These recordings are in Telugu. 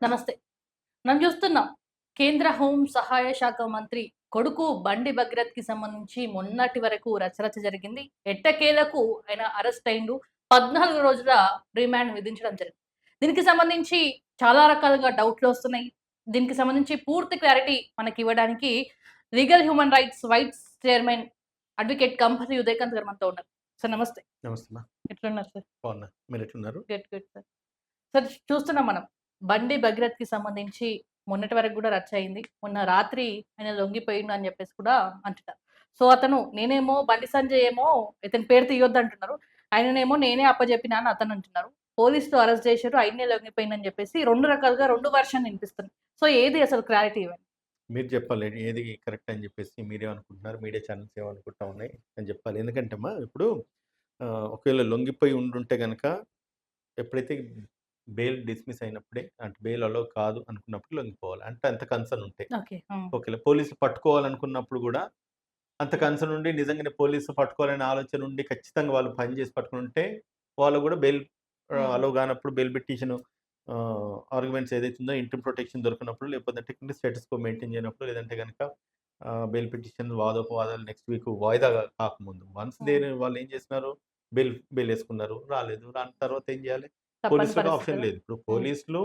నమస్తే. మనం చూస్తున్నాం. కేంద్ర హోం సహాయ శాఖ మంత్రి కొడుకు బండి భగీరథ్‌కి సంబంధించి మొన్నటి వరకు రచరచ జరిగింది. ఎట్టకేలకు ఆయన అరెస్ట్ అయిండు. 14 రోజుల రిమాండ్ విధించడం జరిగింది. దీనికి సంబంధించి చాలా రకాలుగా డౌట్‌లొస్తున్నాయి. దీనికి సంబంధించి పూర్తి క్లారిటీ మనకివ్వడానికి legal human rights chairman advocate Kampalli Udaykanth గారు మనతో ఉన్నారు. సార్ నమస్తే. నమస్తే అమ్మా. ఎట్లున్నారు సార్? బాగున్నా. మీరెట్లున్నారు? గుడ్. Good sir. సార్ చూస్తున్నాం మనం. బండి భగీరథ్‌కి సంబంధించి మొన్నటి వరకు గూడా రచ్చ అయింది. మొన్న రాత్రి ఆయన లొంగిపోయిండు అని జెప్పేసి కూడా అంటున్నారు. సో, అతను నేనేమో బండి సంజయ్ ఏమో ఇతని పేరు తీయొద్దంటున్నారు. ఆయననేమో నేనే అప్పజెప్పినా అని అతను అంటున్నారు. పోలీసులు అరెస్ట్ జేషిర్రు. ఆయన్నే లొంగిపోయిండని జెప్పేసి 2 రకాలుగా 2 వెర్షన్ వినిపిస్తుంది. సో, ఏది అసలు క్లారిటీ ఇవ్వండి? మీరు చెప్పాలి. ఏది కరెక్ట్ అని చెప్పేసి మీరేమనుకుంటున్నారు? మీడియా ఛానెల్స్ ఏమనుకుంటా ఉన్నాయి అని చెప్పాలి. ఎందుకంటే అమ్మా ఇప్పుడు ఒకవేళ లొంగిపోయి ఉండుంటే గనక ఎప్పుడైతే బెయిల్ డిస్మిస్ అయినప్పుడే అంటే బెయిల్ అలో కాదు అనుకున్నప్పుడు లొంగిపోవాలి. అంటే అంత కన్సర్న్ ఉంటే. ఓకే. హ్మ్. ఓకేలా పోలీసులు పట్టుకోవాలనుకున్నప్పుడు గూడా అంత కన్సర్న్ ఉండి నిజంగానే పోలీసులు పట్టుకోవాలనే ఆలోచన ఉండి ఖచ్చితంగా వాళ్ళు పని చేసి పట్టుకునుంటే వాళ్ళు గూడా బెయిల్ హ్మ్. అలో గానప్పుడు బెయిల్ పిటిషన్ ఆర్గ్యుమెంట్స్ ఏదైతే ఉందో ఇంటర్మ్ ప్రొటెక్షన్ దొరికినప్పుడు లేకపోతే టెక్నికల్ స్టేటస్ కో మెయింటైన్ చేయనప్పుడు లేదంటే గనక బెయిల్ పిటిషన్ వాదోపవాదాలు నెక్స్ట్ వీక్ వాయిదా కాకముందు వన్స్ హ్మ్. వాళ్ళు ఏం చేసినారు బెయిల్ వేసుకున్నారు. రాలేదు. రాని తర్వాత ఏం చేయాలి? తప్పని పోలీసులకు పరిస్థితి ఆప్షన్ కదా! లేదు. ఇప్పుడు హ్మ్. పోలీసులు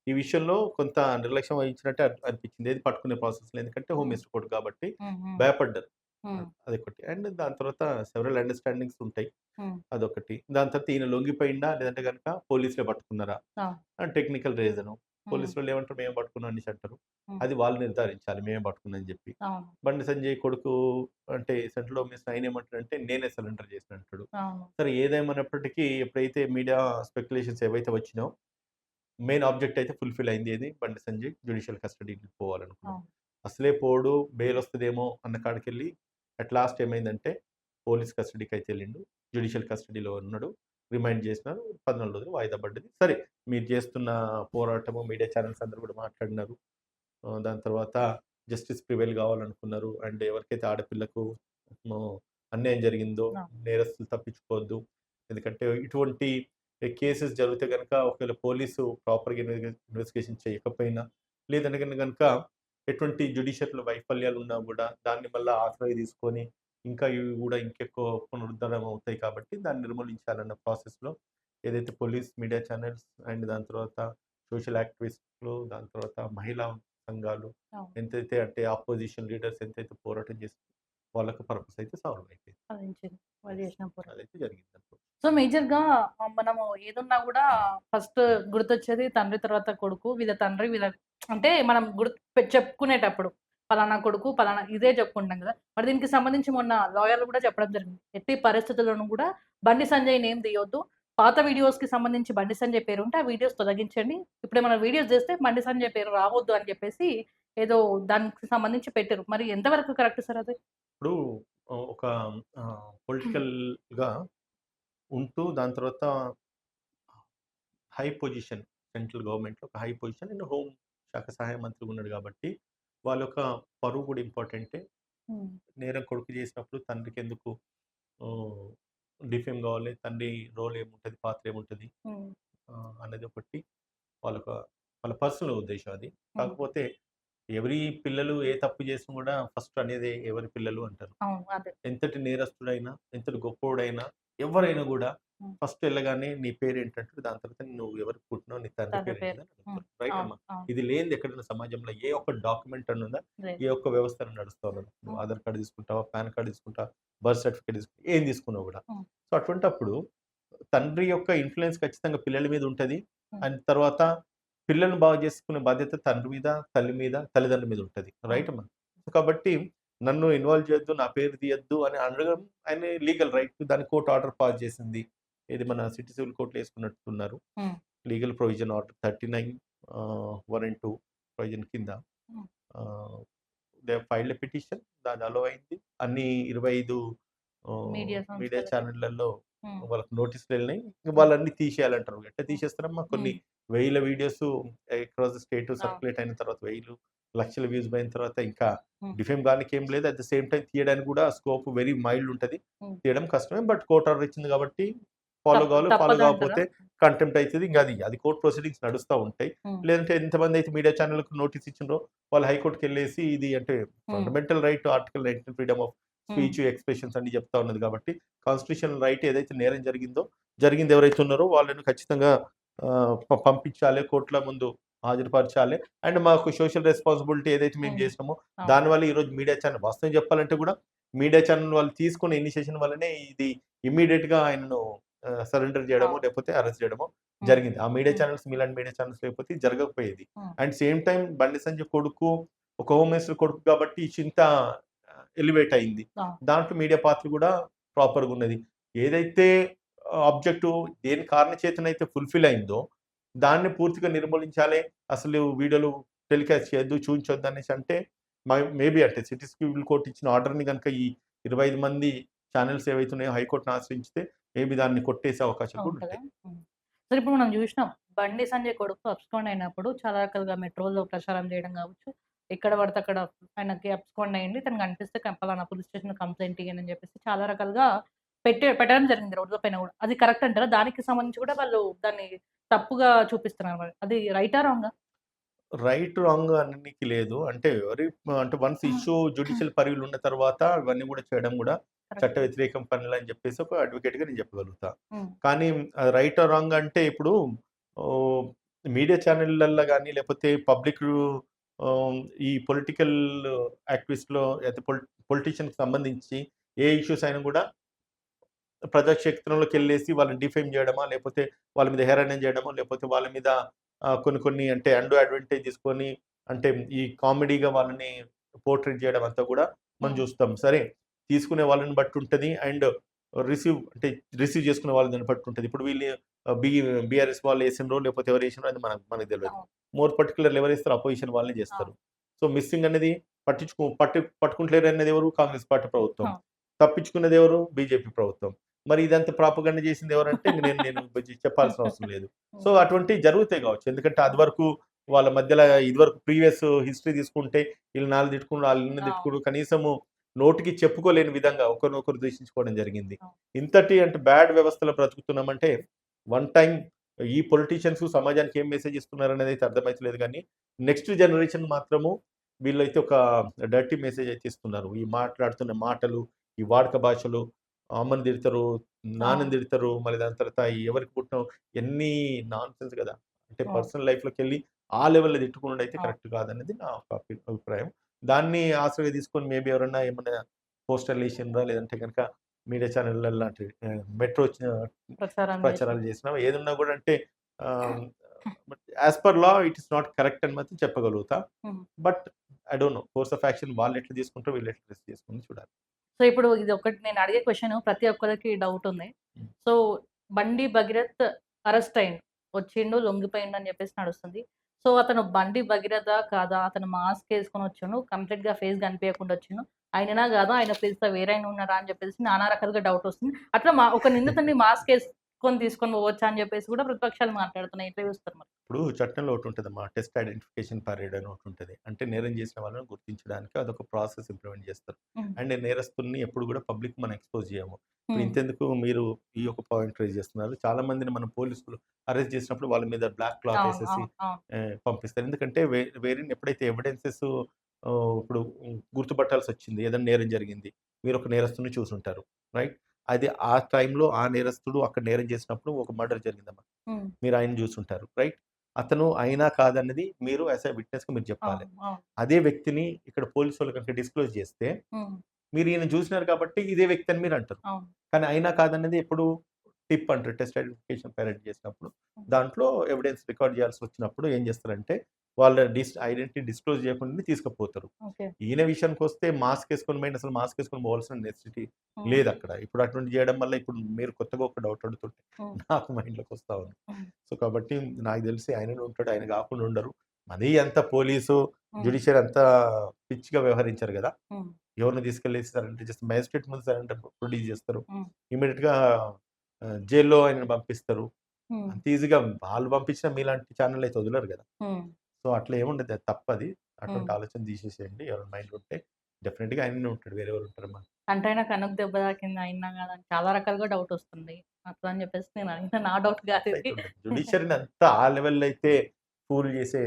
ఈ విషయంలో కొంత నిర్లక్ష్యం వహించినట్టే అనిపించింది. ఏది పట్టుకునే ప్రాసెస్‌లో. ఎందుకంటే హోమ్ హ్మ్. మినిస్టర్ కొడుకు కాబట్టి హ్మ్. హ్మ్. భయపడ్డారు. హ్మ్. అదొకటి. అండ్ దాని తర్వాత సెవెరల్ అండర్‌స్టాండింగ్స్ ఉంటాయి. హ్మ్. అదొకటి. దాని తర్వాత ఈయన లొంగిపోయిండా? లేదంటే గనక పోలీసులే పట్టుకున్నారా? ఆ! Technical reason. హ్మ్. పోలీసులోళ్ళు ఏమంటారు? మేము పట్టుకున్నాం అనేసి అంటారు. హ్మ్. అది వాళ్ళు నిర్ధారించాలి. మేమే పట్టుకున్నాం అని జెప్పి. అవును. బండి సంజయ్ కొడుకు అంటే సెంట్రల్ హోమ్ మినిస్టర్ ఆయనేమంటాడంటే నేనే సరెండర్ చేసినా అంటాడు. అవును. సరే ఏదేమైనప్పటికీ ఎప్పుడైతే మీడియా స్పెక్యులేషన్స్ ఏవైతే వచ్చినాయో మెయిన్ ఆబ్జెక్ట్ అయితే ఫుల్‌ఫిల్ అయింది. ఏది? బండి సంజయ్ జ్యుడిషియల్ కస్టడీకి పోవాలనుకున్నాడు. అవును. అసలే పోడు, బెయిల్ వస్తదేమో అన్న కాడికెళ్ళి అట్ లాస్ట్ ఏమైందంటే పోలీస్ కస్టడీకైతే ఎళ్ళిండు. జ్యుడిషియల్ కస్టడీలో ఉన్నాడు. రిమైండ్ చేసినారు. 14 రోజులు వాయిదా పడ్డది. సరే మీరు చేస్తున్న పోరాటము మీడియా ఛానెల్స్ అందరూ కూడా మాట్లాడినారు. దాని తర్వాత జస్టిస్ ప్రివైల్ కావాలనుకున్నారు. అండ్ ఎవరికైతే ఆడపిల్లకు హ్మ్, అన్యాయం జరిగిందో ఆ! నేరస్తులు తప్పించుకోవద్దు. ఎందుకంటే ఇటువంటి కేసెస్ జరిగితే గనక ఒకవేళ పోలీసు ప్రాపర్‌గా ఇన్వెస్టిగేషన్ చేయకపోయినా, లేదంటే గనక ఎటువంటి జ్యుడిషియరీలో వైఫల్యాలున్నా గూడా దాన్ని మళ్ళా ఆసరాగా తీసుకొని ఇంకా ఇవి గూడా ఇంకెక్కువ పునరుద్ధరణ అవుతాయి కాబట్టి దాన్ని నిర్మూలించాలన్న ప్రాసెస్‌లో ఏదైతే పోలీస్, మీడియా ఛానెల్స్ అండ్ దాని తర్వాత సోషల్ యాక్టివిస్టులు, దాని తర్వాత మహిళా సంఘాలు అవును. ఎంతైతే అంటే అపోజిషన్ లీడర్స్ ఎంతైతే పోరాటం చేసి వాళ్ళకి పర్పస్ అయితే సాల్వ్ అయిపోయింది. సాధించింది. వాళ్ళు యెస్. చేసిన పోరాటం. అదైతే జరిగిందనుకో. సో, మేజర్‌గా మనము ఏదున్నా గూడా ఫస్ట్ గుర్తొచ్చేది తండ్రి తర్వాత కొడుకు. వీళ్ళ తండ్రి వీళ్ళ అంటే మనం చెప్పుకునేటప్పుడు పలానా కొడుకు, పలానా ఇదే చెప్పుకుంటాం గదా! మరి దీనికి సంబంధించి మొన్న లాయర్‌లు గూడా చెప్పడం జరిగింది. ఎట్టి పరిస్థితుల్లోనూ గూడా బండి సంజయ్ నేమ్ తీయొద్దు. పాత వీడియోస్‌కి సంబంధించి బండి సంజయ్ పేరుంటే ఆ వీడియోస్ తొలగించండి. ఇప్పుడేమైనా వీడియోస్ చేస్తే బండి సంజయ్ పేరు రావొద్దు అని చెప్పేసి ఏదో దానికి సంబంధించి పెట్టిర్రు. మరి ఎంతవరకు కరెక్ట్ సార్ అది? ఇప్పుడు ఒక పొలిటికల్‌గా ఉంటూ దాని తర్వాత హై పొజిషన్ సెంట్రల్ గవర్నమెంట్‌లో ఒక హై పొజిషన్ అండ్ హోమ్ శాఖ సహాయ మంత్రిగా ఉన్నాడు కాబట్టి, వాళ్ళ యొక్క పరువు కూడా ఇంపార్టెంటే. హ్మ్. నేరం కొడుకు చేసినప్పుడు తండ్రికెందుకు ఆహ్, డిఫేమ్ కావాలి? తండ్రి రోల్ ఏముంటది? పాత్ర ఏముంటది? హ్మ్. అనేది ఒకటి వాళ్ళొక వాళ్ళ పర్సనల్ ఉద్దేశ్యం అది. హ్మ్. కాకపోతే ఎవరి పిల్లలు ఏ తప్పు చేసినా కూడా ఫస్ట్ అనేది ఎవరి పిల్లలు అంటారు. అవును. అదే. ఎంతటి నేరస్తుడైనా, ఎంతటి గొప్పోడైనా, ఎవ్వరైనా గూడా హ్మ్. ఫస్ట్ ఎళ్ళగానే నీ పేరేంటంటారు. దాని తర్వాత నువ్వు ఎవరికి పుట్టినావు, నీ తండ్రి తండ్రి పేరు. పేరేంటిదని హ్మ్. అడుగుతారు. రైట్ అవును. అమ్మా. అవును. ఇది లేనిది ఎక్కడైనా సమాజంలో ఏ ఒక్క డాక్యుమెంట్ అనుందా? లేదు. ఏ ఒక్క వ్యవస్థ అన్నా నడుస్తా ఉన్నదా? నువ్వు హ్మ్. ఆధార్ కార్డ్ తీసుకుంటావా? పాన్ కార్డ్ తీసుకుంటావా? బర్త్ సర్టిఫికేట్ ఏం తీసుకున్నా గూడా. హ్మ్. సో, అటువంటప్పుడు తండ్రి యొక్క ఇన్‌ఫ్లూయెన్స్ ఖచ్చితంగా పిల్లల మీద ఉంటది. హ్మ్. అండ్ తర్వాత పిల్లల్ని బాగు చేసుకునే బాధ్యత తండ్రి మీద, తల్లి మీద, తల్లిదండ్రుల మీద ఉంటది. రైట్ అవును. అమ్మా. కాబట్టి నన్ను ఇన్వాల్వ్ చేయొద్దు, నా పేరు తీయొద్దు అని అడగడం ఆయన లీగల్ రైట్. దానికి కోర్ట్ ఆర్డర్ పాస్ చేసింది. ఇది మన సిటీ సివిల్ కోర్ట్‌లో ఏసుకున్నట్టున్నారు. హ్మ్. Legal provision order 39 1 and 2 provision కింద హ్మ్. ఆహ్, they have filed a petition. దాది అలో అయింది. అన్ని 25 మీడియా మీడియా సంస్థలకి. ఛానెల్‌లలో హ్మ్. వాళ్ళకి నోటీసులెళ్ళినాయి. హ్మ్. వాళ్ళన్నీ తీసేయాలంటారు. ఎట్లా హ్మ్. తీసేస్తారమ్మా? కొన్ని హ్మ్. వేల వీడియోస్ అక్రాస్ ద స్టేట్ అవును. సర్క్యులేట్ అయిన తర్వాత వేలు, లక్షల వ్యూస్ పోయిన తర్వాత ఇంకా హ్మ్. డిఫేమ్ గానికి ఏం లేదు. అట్ ద సేమ్ టైమ్ తీయడానికి కూడా స్కోప్ వెరీ మైల్డ్ ఉంటది. హ్మ్. తీయడం కష్టమే. బట్ కోర్ట్ ఆర్డర్ ఇచ్చింది కాబట్టి ఫాలో కావాలి, ఫాలో తప్పదంటారా? కాకపోతే కంటెంప్ట్ అవుతుంది. ఇంకా అది కోర్ట్ ప్రొసీడింగ్స్ నడుస్తూ ఉంటాయి. హ్మ్. లేదంటే ఎంతమంది అయితే మీడియా ఛానల్‌కి నోటీస్ ఇచ్చిండ్రో వాళ్ళు హైకోర్ట్‌కి వెళ్ళేసి ఇది అంటే హ్మ్. Fundamental right article 19 freedom of హ్మ్. స్పీచ్, ఎక్స్‌ప్రెషన్స్ అన్ని చెప్తా ఉన్నది కాబట్టి కాన్స్టిట్యూషనల్ రైట్ ఏదైతే నేరం జరిగింది ఎవరైతే ఉన్నారో వాళ్ళని ఖచ్చితంగా పంపించాలి, కోర్టుల ముందు హాజరుపరచాలి. అండ్ మాకు సోషల్ రెస్పాన్సిబిలిటీ ఏదైతే మేము హ్మ్. చేసినామో అవును. దానివల్ల ఈరోజు మీడియా ఛానల్ వాస్తవం చెప్పాలంటే కూడా మీడియా ఛానల్ వాళ్ళు తీసుకున్న ఇనిషియేషన్ వల్లనే ఇది ఇమ్మీడియేట్‌గా ఆయనను సరెండర్ చేయడమో, అవును. లేకపోతే అరెస్ట్ చేయడమో హ్మ్. జరిగింది. ఆ మీడియా హ్మ్. ఛానల్స్ మీలాంటి మీడియా ఛానల్స్ లేకపోతే ఇది జరగకపోయేది. హ్మ్. And same time Bandi Sanjay కొడుకు ఒక హోమ్ మినిస్టర్ కొడుకు కాబట్టి ఇష్యూ ఇంత ఎలివేట్ అయింది. అవును. దాంట్లో మీడియా పాత్ర కూడా ప్రాపర్‌గా ఉన్నది. ఏదైతే ఆబ్జెక్టివ్ దేని కారణ చేతనైతే ఫుల్‌ఫిల్ అయిందో దాన్ని పూర్తిగా నిర్మూలించాలి. అసలు వీడియోలు టెలికాస్ట్ చేయొద్దు, చూయించొద్దు అనేసి అంటే మేబీ అంటే సిటీ సివిల్ కోర్ట్ ఇచ్చిన ఆర్డర్‌ని గనుక ఈ 25 మంది ఛానెల్స్ ఏవైతే ఉన్నాయో హైకోర్ట్‌ని ఆశ్రయించితే మేబీ దాన్ని కొట్టేసే అవకాశాలు కూడా ఉంటదా? ఉంటాయి. హ్మ్. సరే ఇప్పుడు మనం జూసినాం. బండి సంజయ్ కొడుకు అబ్స్కాండ్ అయినప్పుడు చాలా రకాలుగా మెట్రోలో ప్రచారం జేయడం గావచ్చు, ఎక్కడ పడితే అక్కడ ఆయనకి అబ్స్కాండ్ అయ్యింది. తను కనిపిస్తే పలానా పోలీస్ స్టేషన్‌లో కంప్లెయింట్ ఇయ్యండి అని జెప్పేసి చాలా రకాలుగా పెట్టడం జరిగింది రోడ్ల పైన గూడా. అది కరెక్ట్ అంటారా? దానికి సంబంధించి కూడా వాళ్ళు దాన్ని తప్పుగా చూపిస్తున్నారు మరి. అది రైటా? రాంగా? రైట్, రాంగ్ అననీకి లేదు. అంటే అంటే వన్స్ ఇష్యూ జ్యుడిషియల్ పరివిలో ఉన్న తర్వాత ఇవన్నీ కూడా చేయడం కూడా చట్ట కరెక్టే. వ్యతిరేకం పనులని చెప్పేసి ఒక అడ్వకేట్‌గా నేను చెప్పగలుగుతా. హ్మ్. కానీ రైట్ ఆర్ రాంగ్ అంటే ఇప్పుడు ఓహ్, మీడియా ఛానెళ్ళల్లో గాని లేకపోతే పబ్లిక్ ఆహ్, ఈ పొలిటికల్ యాక్టివిస్ట్‌లో అయితే పొలిటీషియన్‌కి సంబంధించి ఏ ఇష్యూస్ అయినా కూడా ప్రజాక్షేత్రంలోకెళ్ళేసి వాళ్ళని డిఫేమ్ జేయడమా, లేపోతే వాళ్ళ మీద హేళన జేయడమో, లేపోతే వాళ్ళ మీద కొన్ని కొన్ని అంటే అడ్వాంటేజ్ తీసుకొని అంటే ఈ కామెడీగా వాళ్ళని పోర్ట్రేట్ జేయడం అంతా గూడా మనం హ్మ్. జూస్తాం. సరే, తీసుకునే వాళ్ళని బట్టి ఉంటది. అండ్ రిసీవ్ చేసుకునే వాళ్ళని బట్టి ఉంటది. ఇప్పుడు వీళ్ళు ఆహ్, బీ బీఆర్ఎస్ వాళ్ళు ఏసిండ్రో, లేపోతే ఎవరేసిండ్రో అది మనకు తెలవదు. అవును. మోర్ పర్టిక్యులర్‌గా ఎవరేస్తారో అపోజిషన్ వాళ్ళనే జేస్తారు. అవును. సో, మిస్సింగ్ అనేది పట్టుకుంటలేరనేది ఎవరు? కాంగ్రెస్ పార్టీ ప్రభుత్వం. అవును. తప్పించుకున్నది ఎవరు? బీజేపీ ప్రభుత్వం. మరి ఇదంతా ప్రాపగండ చేసింది ఎవరంటే ఇంక నేను నేను చెప్పాల్సిన అవసరం లేదు. సో, హ్మ్. అటువంటివి జరుగుతాయి గావచ్చు. ఎందుకంటే అది వరకు వాళ్ళ మధ్యల ఇదివరకు ప్రీవియస్ హిస్టరీ తీసుకుంటే ఈళ్ళు నాలుగు తిట్టుకున్నారు, ఆళ్ళు ఈళ్ళని అవును. తిట్టుకున్నారు. కనీసము నోటికి చెప్పుకోలేని విధంగా ఒకరినొకరు దూషించుకోవడం జరిగింది. అవును. ఇంతటి అంటే బ్యాడ్ వ్యవస్థలో బ్రతుకుతున్నామంటే వన్ టైమ్ ఈ పొలిటీషియన్స్ సమాజానికి ఏం మెసేజ్ ఇస్తున్నారనేదైతే అర్థమైతలేదు గానీ, నెక్స్ట్ జనరేషన్ మాత్రము వీళ్ళైతే ఒక డర్టీ మెసేజ్ అయితే ఇస్తున్నారు. ఈ మాట్లాడుతున్న మాటలు, ఈ వాడక భాషలు అమ్మని తిడతారు, నాన్నని అవును. తిడతారు. మళ్ళీ దాని తర్వాత ఎవరికి పుట్టినవు ఎన్ని నాన్‌సెన్స్ గదా! అంటే అవును. పర్సనల్ లైఫ్‌లోకెళ్ళి ఆ లెవెల్‌లో తిట్టుకునుడైతే అవును. కరెక్ట్ కాదనేది నా ఒక అభిప్రాయం. దాన్ని ఆసరాగా తీసుకొని మేబీ ఎవరన్నా ఏమన్నా పోస్టర్‌లేసిండ్రా లేదంటే గనక మీడియా ఛానెల్‌ల లాంటి మెట్రో ప్రచారం ప్రచారాలు జేసింది. చేసినా ఏదున్నా గూడా అంటే ఆహ్, as per law it is not correct అని మాత్రం చెప్పగలుగుతా. Hmm. But I don't know. Course of action వాళ్ళెట్లా తీసుకుంటారో వీళ్ళెట్లా రిసీవ్ చేసుకుంటారో చూడాలి. సో, ఇప్పుడు ఇదొకటి నేను అడిగే క్వెషన్ ప్రతి ఒక్కరికి డౌటుంది. హ్మ్. సో, 'బండి భగీరథ్' అరెస్ట్ అయిండు. వచ్చిండు, లొంగిపోయిండు అని చెప్పేసి నడుస్తుంది. సో, అతను 'బండి భగీరథ' కాదా? అతను మాస్క్ ఏసుకొని వచ్చిండు. కంప్లీట్‌గా ఫేస్ కనిపియకుండా వచ్చిండు. ఆయననా గాదా? ఆయన ప్లేస్‌లో వేరాయన ఉన్నారా? అని చెప్పేసి నానా రకాలుగా డౌట్ వస్తుంది. అట్లా ఒక నిందితుడిని మాస్క్ ఏసుకొని తీసుకొని పోవచ్చా? అని చెప్పేసి కూడా ప్రతిపక్షాలు మాట్లాడుతున్నాయి. ఎట్లా చూస్తారు మరి? ఇప్పుడు చట్టంలో ఒకటుంటదమ్మా. టెస్ట్ ఐడెంటిఫికేషన్ పరేడ్ అని ఒకటుంటది. అంటే నేరం చేసిన వాళ్ళని గుర్తించడానికి అదొక ప్రాసెస్ ఇంప్లిమెంట్ చేస్తారు. హ్మ్. అండ్ నేరస్తుల్ని ఎప్పుడు కూడా పబ్లిక్‌కి మనం ఎక్స్‌పోజ్ చేయము. ఇప్పుడు హ్మ్. ఇంతెందుకు మీరు ఈ యొక్క పాయింట్ రైజ్ చేస్తున్నారు. చాలా మందిని మన పోలీసులు అరెస్ట్ చేసినప్పుడు వాళ్ళ మీద బ్లాక్ క్లాత్ అవును. ఏసేసి అవును. అవును. పంపిస్తారు. ఎందుకంటే వేరిన్ ఎప్పుడైతే ఎవిడెన్సెస్ ఇప్పుడు గుర్తుపట్టాల్సొచ్చింది. ఏదైనా నేరం జరిగింది. మీరొక నేరస్తుడిని చూసుంటారు. రైట్? అది ఆ టైంలో ఆ నేరస్తుడు అక్కడ నేరం చేసినప్పుడు ఒక మర్డర్ జరిగిందమ్మా. హ్మ్. మీరు ఆయన్ని జూసుంటారు. రైట్? అతను అయినా కాదన్నది మీరు యాస్ ఎ విట్‌నెస్‌గా మీరు జెప్పాలి. అవును. అవును. అదే వ్యక్తిని ఇక్కడ పోలీసోళ్ళు గనుక డిస్క్లోజ్ జేస్తే, హ్మ్. మీరు ఈయన జూసినారు కాబట్టి ఇదే వ్యక్తి అని మీరంటారు. అవును. కానీ అయినా కాదన్నది ఎప్పుడు టిప్ అంటారు. టెస్ట్ ఐడెంటిఫికేషన్ పైలట్ చేసినప్పుడు. హ్మ్. దాంట్లో ఎవిడెన్స్ రికార్డ్ చేయాల్సొచ్చినప్పుడు ఏం జేస్తారంటే, వాళ్ళ ఐడెంటిటీ డిస్క్లోజ్ చేయకుండానే తీసుకుపోతారు. ఓకే. ఈయన విషయానికొస్తే మాస్కేసుకొని పోయిండు. అసలు మాస్కేసుకొని పోవాల్సిన నెసెసిటీ హ్మ్. లేదక్కడ. ఇప్పుడు అటువంటి జేయడం వల్ల ఇప్పుడు మీరు కొత్తగా ఒక డౌట్ అడుగుతుంటే హ్మ్. నాకు మైండ్‌లోకొస్తా ఉంది. హ్మ్. సో, కాబట్టి నాకు తెలిసి ఆయననే ఉంటాడు. ఆయన గాకుండా ఉండరు. మరీ అంత పోలీసు, హ్మ్. జ్యుడిషియరీ అంతా పిచ్చిగా వ్యవహరించరు గదా! హ్మ్. ఎవరిని తీసుకెళ్ళేసి సరెండర్ జస్ట్ మేజిస్ట్రేట్ ముందు సరెండర్ ప్రొడ్యూస్ జేస్తారు. హ్మ్. ఇమ్మీడియేట్‌గా జైల్‌లో ఆయనను పంపిస్తారు. హ్మ్. అంత ఈజీగా వాళ్ళు పంపించినా మీలాంటి ఛానెల్ అయితే వదలరు గదా! హ్మ్. సో, అట్లా ఏముండదు. అది తప్పది. హ్మ్. అటువంటి ఆలోచన తీసేసేయండి ఎవరైనా మైండ్‌లో ఉంటే. డెఫినెట్‌గా ఆయననే ఉంటాడు. వేరే ఎవరు ఉంటారమ్మా? అంటే ఆయన కనుక దెబ్బ తాకింది అయినా కాదా అని చాలా రకాలుగా డౌటొస్తుంది. అట్లా అని చెప్పేసి నేను అడిగిన నా డౌట్ అట్లయితే కాదిది. ఉండదు. జ్యుడిషియరీని అంతా ఆ లెవెల్‌లో అయితే ఫూల్ చేసే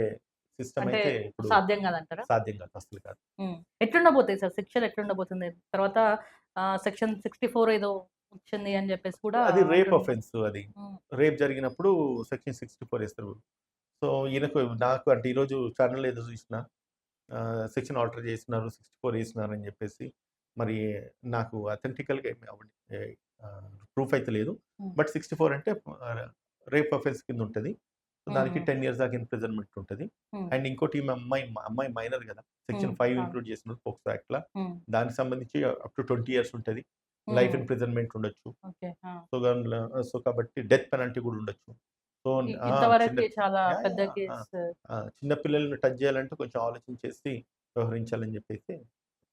సిస్టమ్ అంటే అయితే ఇప్పుడు సాధ్యం కాదంటారా? సాధ్యం కాదు. అస్సలు కాదు. హ్మ్. ఎట్లుండబోతాయి సార్ శిక్షలు ఎట్లుండబోతుంది? తర్వాత సెక్షన్ 64 ఏదో వచ్చింది అని చెప్పేసి కూడా అది రేప్ అంటున్నారు. అఫెన్స్ అది. హ్మ్. రేప్ జరిగినప్పుడు సెక్షన్ 64 ఏస్తారు. సో, ఈయనకు నాకు అంటే ఈరోజు ఛానెల్‌లో ఏదో చూసినా సెక్షన్ ఆల్టర్ చేసినారు, 64 ఏసినారని చెప్పేసి. మరి నాకు అథెంటికల్‌గా ఏమి అవ్వడి ప్రూఫ్ అయితే లేదు. హ్మ్. బట్ 64 అంటే ఆహ్, రేప్ అఫెన్స్ కింద ఉంటది. సో, హ్మ్. దానికి హ్మ్. 10 ఇయర్స్ దాకా ఇంప్రిజన్‌మెంట్ ఉంటది. హ్మ్. అండ్ ఇంకోటి ఈమె అమ్మాయి మైనర్ గదా! హ్మ్. సెక్షన్ 5 అవును. ఇంక్లూడ్ చేసినారు పోక్సో యాక్ట్‌ల. హ్మ్. దానికి సంబంధించి అప్ టు 20 ఇయర్స్ ఉంటది. లైఫ్ హ్మ్. ఇంప్రిజన్‌మెంట్ ఉండొచ్చు. ఓకే. ఆ! సో, సో, కాబట్టి డెత్ పెనల్టీ గూడా ఉండొచ్చు. సో, చిన్న ఇంతవరకి చాలా యాహ్! పెద్ద యాహ్! ఆ! కేస్. ఆ! చిన్న పిల్లల్ని టచ్ చేయాలంటే కొంచెం ఆలోచించేసి వ్యవహరించాలని జెప్పేసి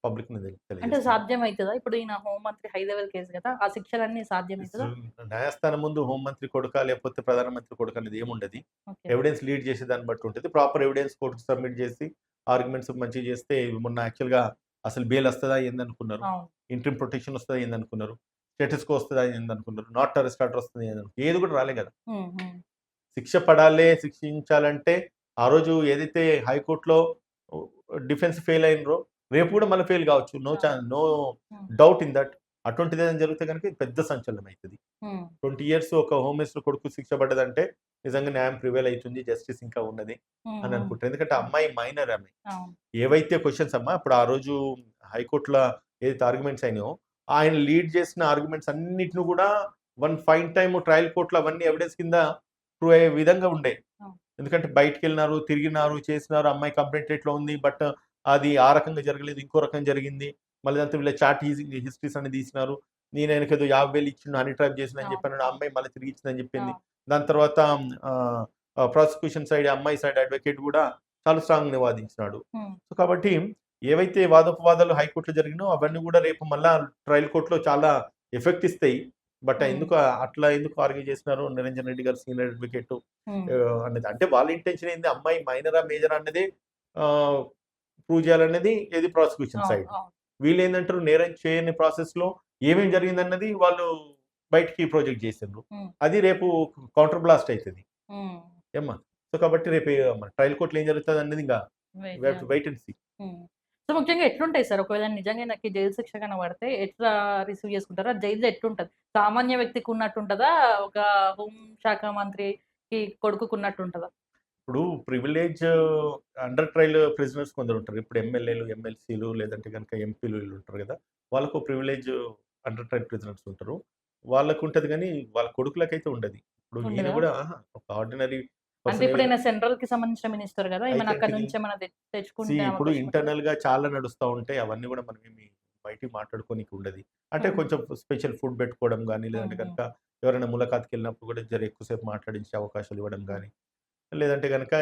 పబ్లిక్‌ని అంటే తెలియజేస్తున్నారు. సాధ్యమైతదా? ఇప్పుడు ఈయన హోంమంత్రి హై లెవెల్ కేస్ గదా! ఆ శిక్షలన్నీ సో, సాధ్యమైతదా? న్యాయస్థానం ముందు హోంమంత్రి కొడుకా, లేకపోతే ప్రధానమంత్రి కొడుకా అనేది ఏముండది. ఓకే. ఎవిడెన్స్ లీడ్ చేసే దాన్ని బట్టి ఉంటది. ప్రాపర్ ఎవిడెన్స్ కోర్ట్‌కి సబ్మిట్ చేసి, ఆర్గ్యుమెంట్స్ మంచిగా చేస్తే మొన్న యాక్చువల్‌గా అసలు బెయిల్ వస్తదా ఏందనుకున్నారు. అవును. ఇంట్రిమ్ ప్రొటెక్షన్ వస్తదా ఏందనుకున్నారు. స్టేటస్ కో వస్తదా ఏందనుకున్నారు. నాట్ అరెస్ట్ ఆర్డర్ వస్తదా ఏందనుకున్నారు. ఏది కూడా రాలే కదా! హ్మ్. హ్మ్. శిక్ష పడాలే, శిక్షించాలంటే ఆ రోజు ఏదైతే హైకోర్ట్‌లో డిఫెన్స్ ఫెయిల్ అయినరో, రేపు కూడా మళ్ళీ ఫెయిల్ కావచ్చు. అవును. నో హ్మ్. Doubt in that. అటువంటిదేదైనా జరిగితే గనుక ఇది పెద్ద సంచలనం అయితది. హ్మ్. 20 ఇయర్స్ ఒక హోమ్ మినిస్టర్ కొడుకు శిక్ష పడ్డదంటే నిజంగా న్యాయం ప్రివైల్ అయితుంది. జస్టిస్ ఇంకా ఉన్నది హ్మ్. అని హ్మ్. అనుకుంటారు. ఎందుకంటే ఆ హ్మ్. అమ్మాయి మైనర్ ఆమె. అవును. ఏవైతే క్వెషన్స్ అమ్మా ఇప్పుడు ఆ రోజు హైకోర్ట్‌లో ఏదైతే ఆర్గ్యుమెంట్స్ అయినాయో, ఆయన లీడ్ చేసిన ఆర్గ్యుమెంట్స్ అన్నిటిని కూడా వన్ ఫైన్ టైమ్ ట్రయల్ కోర్ట్‌లో అవన్నీ ఎవిడెన్స్ కింద ప్రూవ్ అయ్యే విధంగా ఉండే. అవును. ఎందుకంటే బయటికెళ్ళినారు, తిరిగినారు, చేసినారు. అమ్మాయి కంప్లెయింట్ రేట్‌లో ఉంది. బట్ అది ఆ రకంగా జరగలేదు. ఇంకో రకంగా జరిగింది. మళ్ళీ దాంతో వీళ్ళ చాట్ హిస్టరీస్ అన్ని తీసినారు. నేను ఆయనకేదో 50,000 ఇచ్చిండు, హనీ ట్రాప్ చేసిండని అవును. చెప్పాను. ఆ అమ్మాయి మళ్ళీ తిరిగి ఇచ్చిందని చెప్పింది. అవును. దాని తర్వాత ఆహ్, ప్రాసిక్యూషన్ సైడ్ అమ్మాయి సైడ్ అడ్వొకేట్ కూడా చాలా స్ట్రాంగ్‌గా వాదించినాడు. హ్మ్. సో, కాబట్టి ఏవైతే వాదోపవాదాలు హైకోర్ట్‌లో జరిగినాయో అవన్నీ కూడా రేపు మళ్ళా ట్రయల్ కోర్ట్‌లో చాలా ఎఫెక్ట్ ఇస్తాయి. బట్ హ్మ్. ఎందుకు అట్లా ఎందుకు ఆర్గ్యూ చేసినారు నిరంజన్ రెడ్డి గారు సీనియర్ అడ్వొకేట్ హ్మ్. అనేది. అంటే వాళ్ళ ఇంటెన్షన్ ఏంది అమ్మాయి మైనరా, మేజరా అన్నది ఆహ్, ప్రూవ్ చేయాలనేది ఏది ప్రాసిక్యూషన్ అవును. సైడ్. అవును. వీళ్ళేందంటారు నేరం చేయని ప్రాసెస్‌లో ఏమేం జరిగిందన్నది వాళ్ళు బయటికి ప్రొజెక్ట్ చేసిండ్రు. హ్మ్. అది రేపు కౌంటర్ బ్లాస్ట్ అయితది. హ్మ్. ఏమ్మా? సో, కాబట్టి రేపు మన ట్రయల్ కోర్ట్‌లో ఏం జరుగుతదన్నది ఇంగ వెయిట్ వి హావ్ టు జేయాలి. Wait and see. Hmm. So, ముఖ్యంగా ఎట్లుంటాయి సార్? ఒకవేళ నిజంగా ఈయనకి జైలు శిక్ష గాని పడితే ఎట్లా రిసీవ్ చేసుకుంటారు? ఆ జైల్‌లో ఎట్లుంటది? సామాన్య వ్యక్తికి ఉన్నట్టుంటదా? ఒక హోం శాఖ మంత్రికి కొడుకుకున్నట్టుంటదా? ఇప్పుడు ప్రివిలేజ్ అండర్ ట్రయల్ ప్రిజనర్స్ కొందరుంటారు. ఇప్పుడు ఎమ్మెల్యేలు, ఎమ్మెల్సీలు లేదంటే గనుక ఎంపీలు వీళ్ళుంటారు గదా! వాళ్ళకు ప్రివిలేజ్ అండర్ ట్రయల్ ప్రిజనర్స్ ఉంటారు. వాళ్ళకుంటది గానీ, వాళ్ళ కొడుకులకైతే ఉండది. ఇప్పుడు ఈయన ఉండదా? గూడా ఒక ఆర్డినరీ అంటే పర్సన్ ఇప్పుడు ఈయన సెంట్రల్‌కి సంబంధించిన మినిస్టర్ గదా! ఏమైనా అక్కడి అయితేంటిది నుంచి ఏమైనా తెచ్చుకుంటే ఇప్పుడు అవకాశం ఉంటదా? ఇంటర్నల్‌గా చాలా నడుస్తా ఉంటాయి. అవన్నీ గూడా మనమేమి బయటికి మాట్లాడుకోనికి ఉండది. అంటే హ్మ్. కొంచెం స్పెషల్ ఫుడ్ పెట్టుకోవడం గానీ, హ్మ్. లేదంటే హ్మ్. గనక ఎవరైనా ములాఖాత్‌కెళ్ళినప్పుడు గూడా జర ఎక్కువ సేపు మాట్లాడించే అవకాశాలు ఇవ్వడం హ్మ్. గానీ, లేదంటే గనక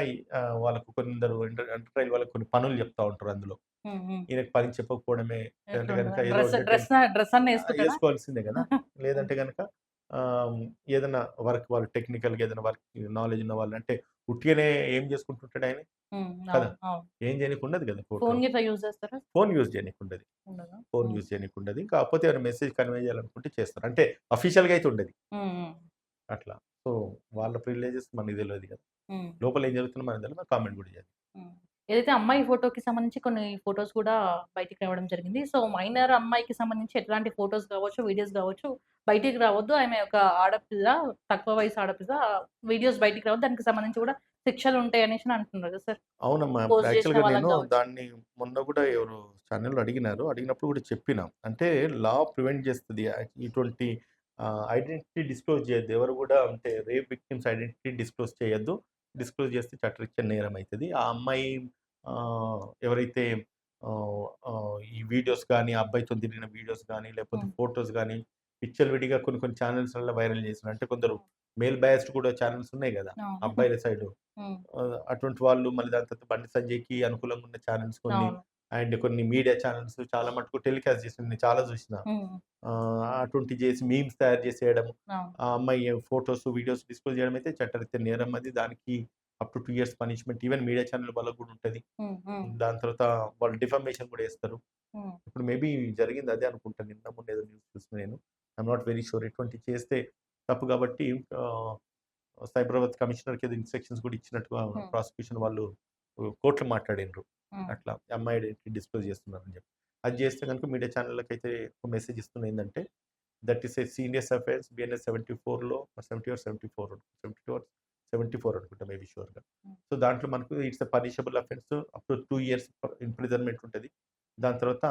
వాళ్ళకు కొందరు అండర్ ట్రయల్ వాళ్ళకి కొన్ని పనులు జెప్తా ఉంటారు అందులో. హ్మ్. హ్మ్. ఈయనకి పని చెప్పకపోవడమే, లేదంటే గనక ఎట్లుంటదా? ఏదో డ్రెస్ అన్నా యేసుకుంటాడా? ఏసుకోవాల్సిందే గదా! హ్మ్. లేదంటే గనక ఏదన్నా వర్క్ వాళ్ళు టెక్నికల్‌గా ఏదైనా వర్క్ నాలెడ్జ్ ఉన్న వాళ్ళు అంటే ఉట్టిగనే ఏం జేసుకుంటుంటాడాయన? హ్మ్. కదా! అవును. అవును. ఏం జేయనీకి ఉండదు గదా కోర్ట్‌లో. ఫోన్ గిట్లా యూజ్ చేస్తారా? ఫోన్ యూజ్ జేయనీకుండది. ఉండదా? ఫోన్ హ్మ్. యూజ్ చేయనీకుండది. కాకపోతే ఏమైనా మెసేజ్ కన్వే చేయాలనుకుంటే చేస్తారు. అంటే అఫీషియల్‌గా అయితే ఉండది. హ్మ్. హ్మ్. అట్లా. సో, వాళ్ళ ప్రివిలేజెస్ మనకు తెలవదు గదా! హ్మ్. లోపల ఏం జరుగుతుందో మనకు తెలవదు. కామెంట్ గూడా చేయాలి. హ్మ్. ఏదైతే అమ్మాయి ఫోటోకి సంబంధించి కొన్ని ఫోటోస్ కూడా బయటికి రావడం జరిగింది. సో, మైనర్ అమ్మాయికి సంబంధించి ఎట్లాంటి ఫోటోస్ గావచ్చు, వీడియోస్ గావచ్చు బయటికి రావద్దు. ఆమె ఒక ఆడపిల్ల, తక్కువ వయసు ఆడపిల్ల. వీడియోస్ బయటికి రావద్దు. దానికి సంబంధించి కూడా శిక్షలుంటాయనేసి అంటున్నారు కదా సార్! అవునమ్మా. పోస్ట్ చేసిన యాక్చువల్‌గా నేను వాళ్ళకి గావచ్చు. దాన్ని మొన్న గూడా ఎవరో ఛానెల్‌లో అడిగినారు. అడిగినప్పుడు గూడా చెప్పినా. అంటే లా ప్రివెంట్ చేస్తది. ఇటువంటి ఐడెంటిటీ డిస్క్లోజ్ చేయొద్దు. ఎవరు గూడా అంటే రేప్ విక్టిమ్స్ ఐడెంటిటీ డిస్క్లోజ్ చేయొద్దు. డిస్క్లోజ్ చేస్తే చట్టరీత్యా నేరం అయితది. ఆ అమ్మాయి ఎవరైతే ఈ వీడియోస్ గాని, ఆ అబ్బాయితోని తిరిగిన వీడియోస్ గాని, లేకపోతే హ్మ్. ఫోటోస్ గాని, విచ్చలవిడిగా కొన్ని కొన్ని ఛానెల్స్‌లలో వైరల్ చేసినారు. అంటే కొందరు హ్మ్. మేల్ బయాస్డ్ కూడా ఛానెల్స్ ఉన్నాయి గదా! అవును. అబ్బాయిల సైడు. హ్మ్. అటువంటి వాళ్ళు మళ్ళీ దాని తర్వాత బండి సంజయ్‌కి అనుకూలంగా ఉన్న ఛానెల్స్ కొన్ని అవును. అండ్ కొన్ని మీడియా ఛానెల్స్ చాలా మటుకు టెలికాస్ట్ చేసినయి నేను చాలా చూసిన. హ్మ్. అటువంటివి చేసి మీమ్స్ తయారు చేసేయడం. అవును. ఆ అమ్మాయి ఫోటోస్, వీడియోస్ డిస్క్లోజ్ చేయడం అయితే చట్టరీత్యా నేరం అది. దానికి up to 2 years punishment. Even media channel వాళ్ళకి కూడా ఉంటది. హ్మ్. హ్మ్. దాని తర్వాత వాళ్ళు డిఫమేషన్ కూడా ఏస్తారు. హ్మ్. ఇప్పుడు మేబీ జరిగింది అదే అనుకుంటా. నిన్న మొన్న ఏదో న్యూస్ చూసిన నేను. I'm not very sure. ఇటువంటివి చేస్తే తప్పు కాబట్టి సైబరాబాద్ కమిషనర్‌కి ఏదో ఇన్‌స్ట్రక్షన్స్ కూడా ఇచ్చినట్టుగా హ్మ్. ప్రాసిక్యూషన్ వాళ్ళు కోర్ట్‌లో మాట్లాడిండ్రు. హ్మ్. అట్లా అమ్మాయి ఐడెంటిటీ డిస్క్లోజ్ చేస్తున్నారని చెప్పి. అది చేస్తే గనుక మీడియా ఛానళ్ళకైతే ఒక మెసేజ్ ఇస్తుంది ఏందంటే, that is a serious offence BNS 74లో 70 ఆర్ 74 72 ఆర్ 74 అనుకుంటా మేబీ ష్యూర్‌గా. హ్మ్. సో, దాంట్లో మనకు it's a punishable offence up to 2 years imprisonment ఉంటది. దాని తర్వాత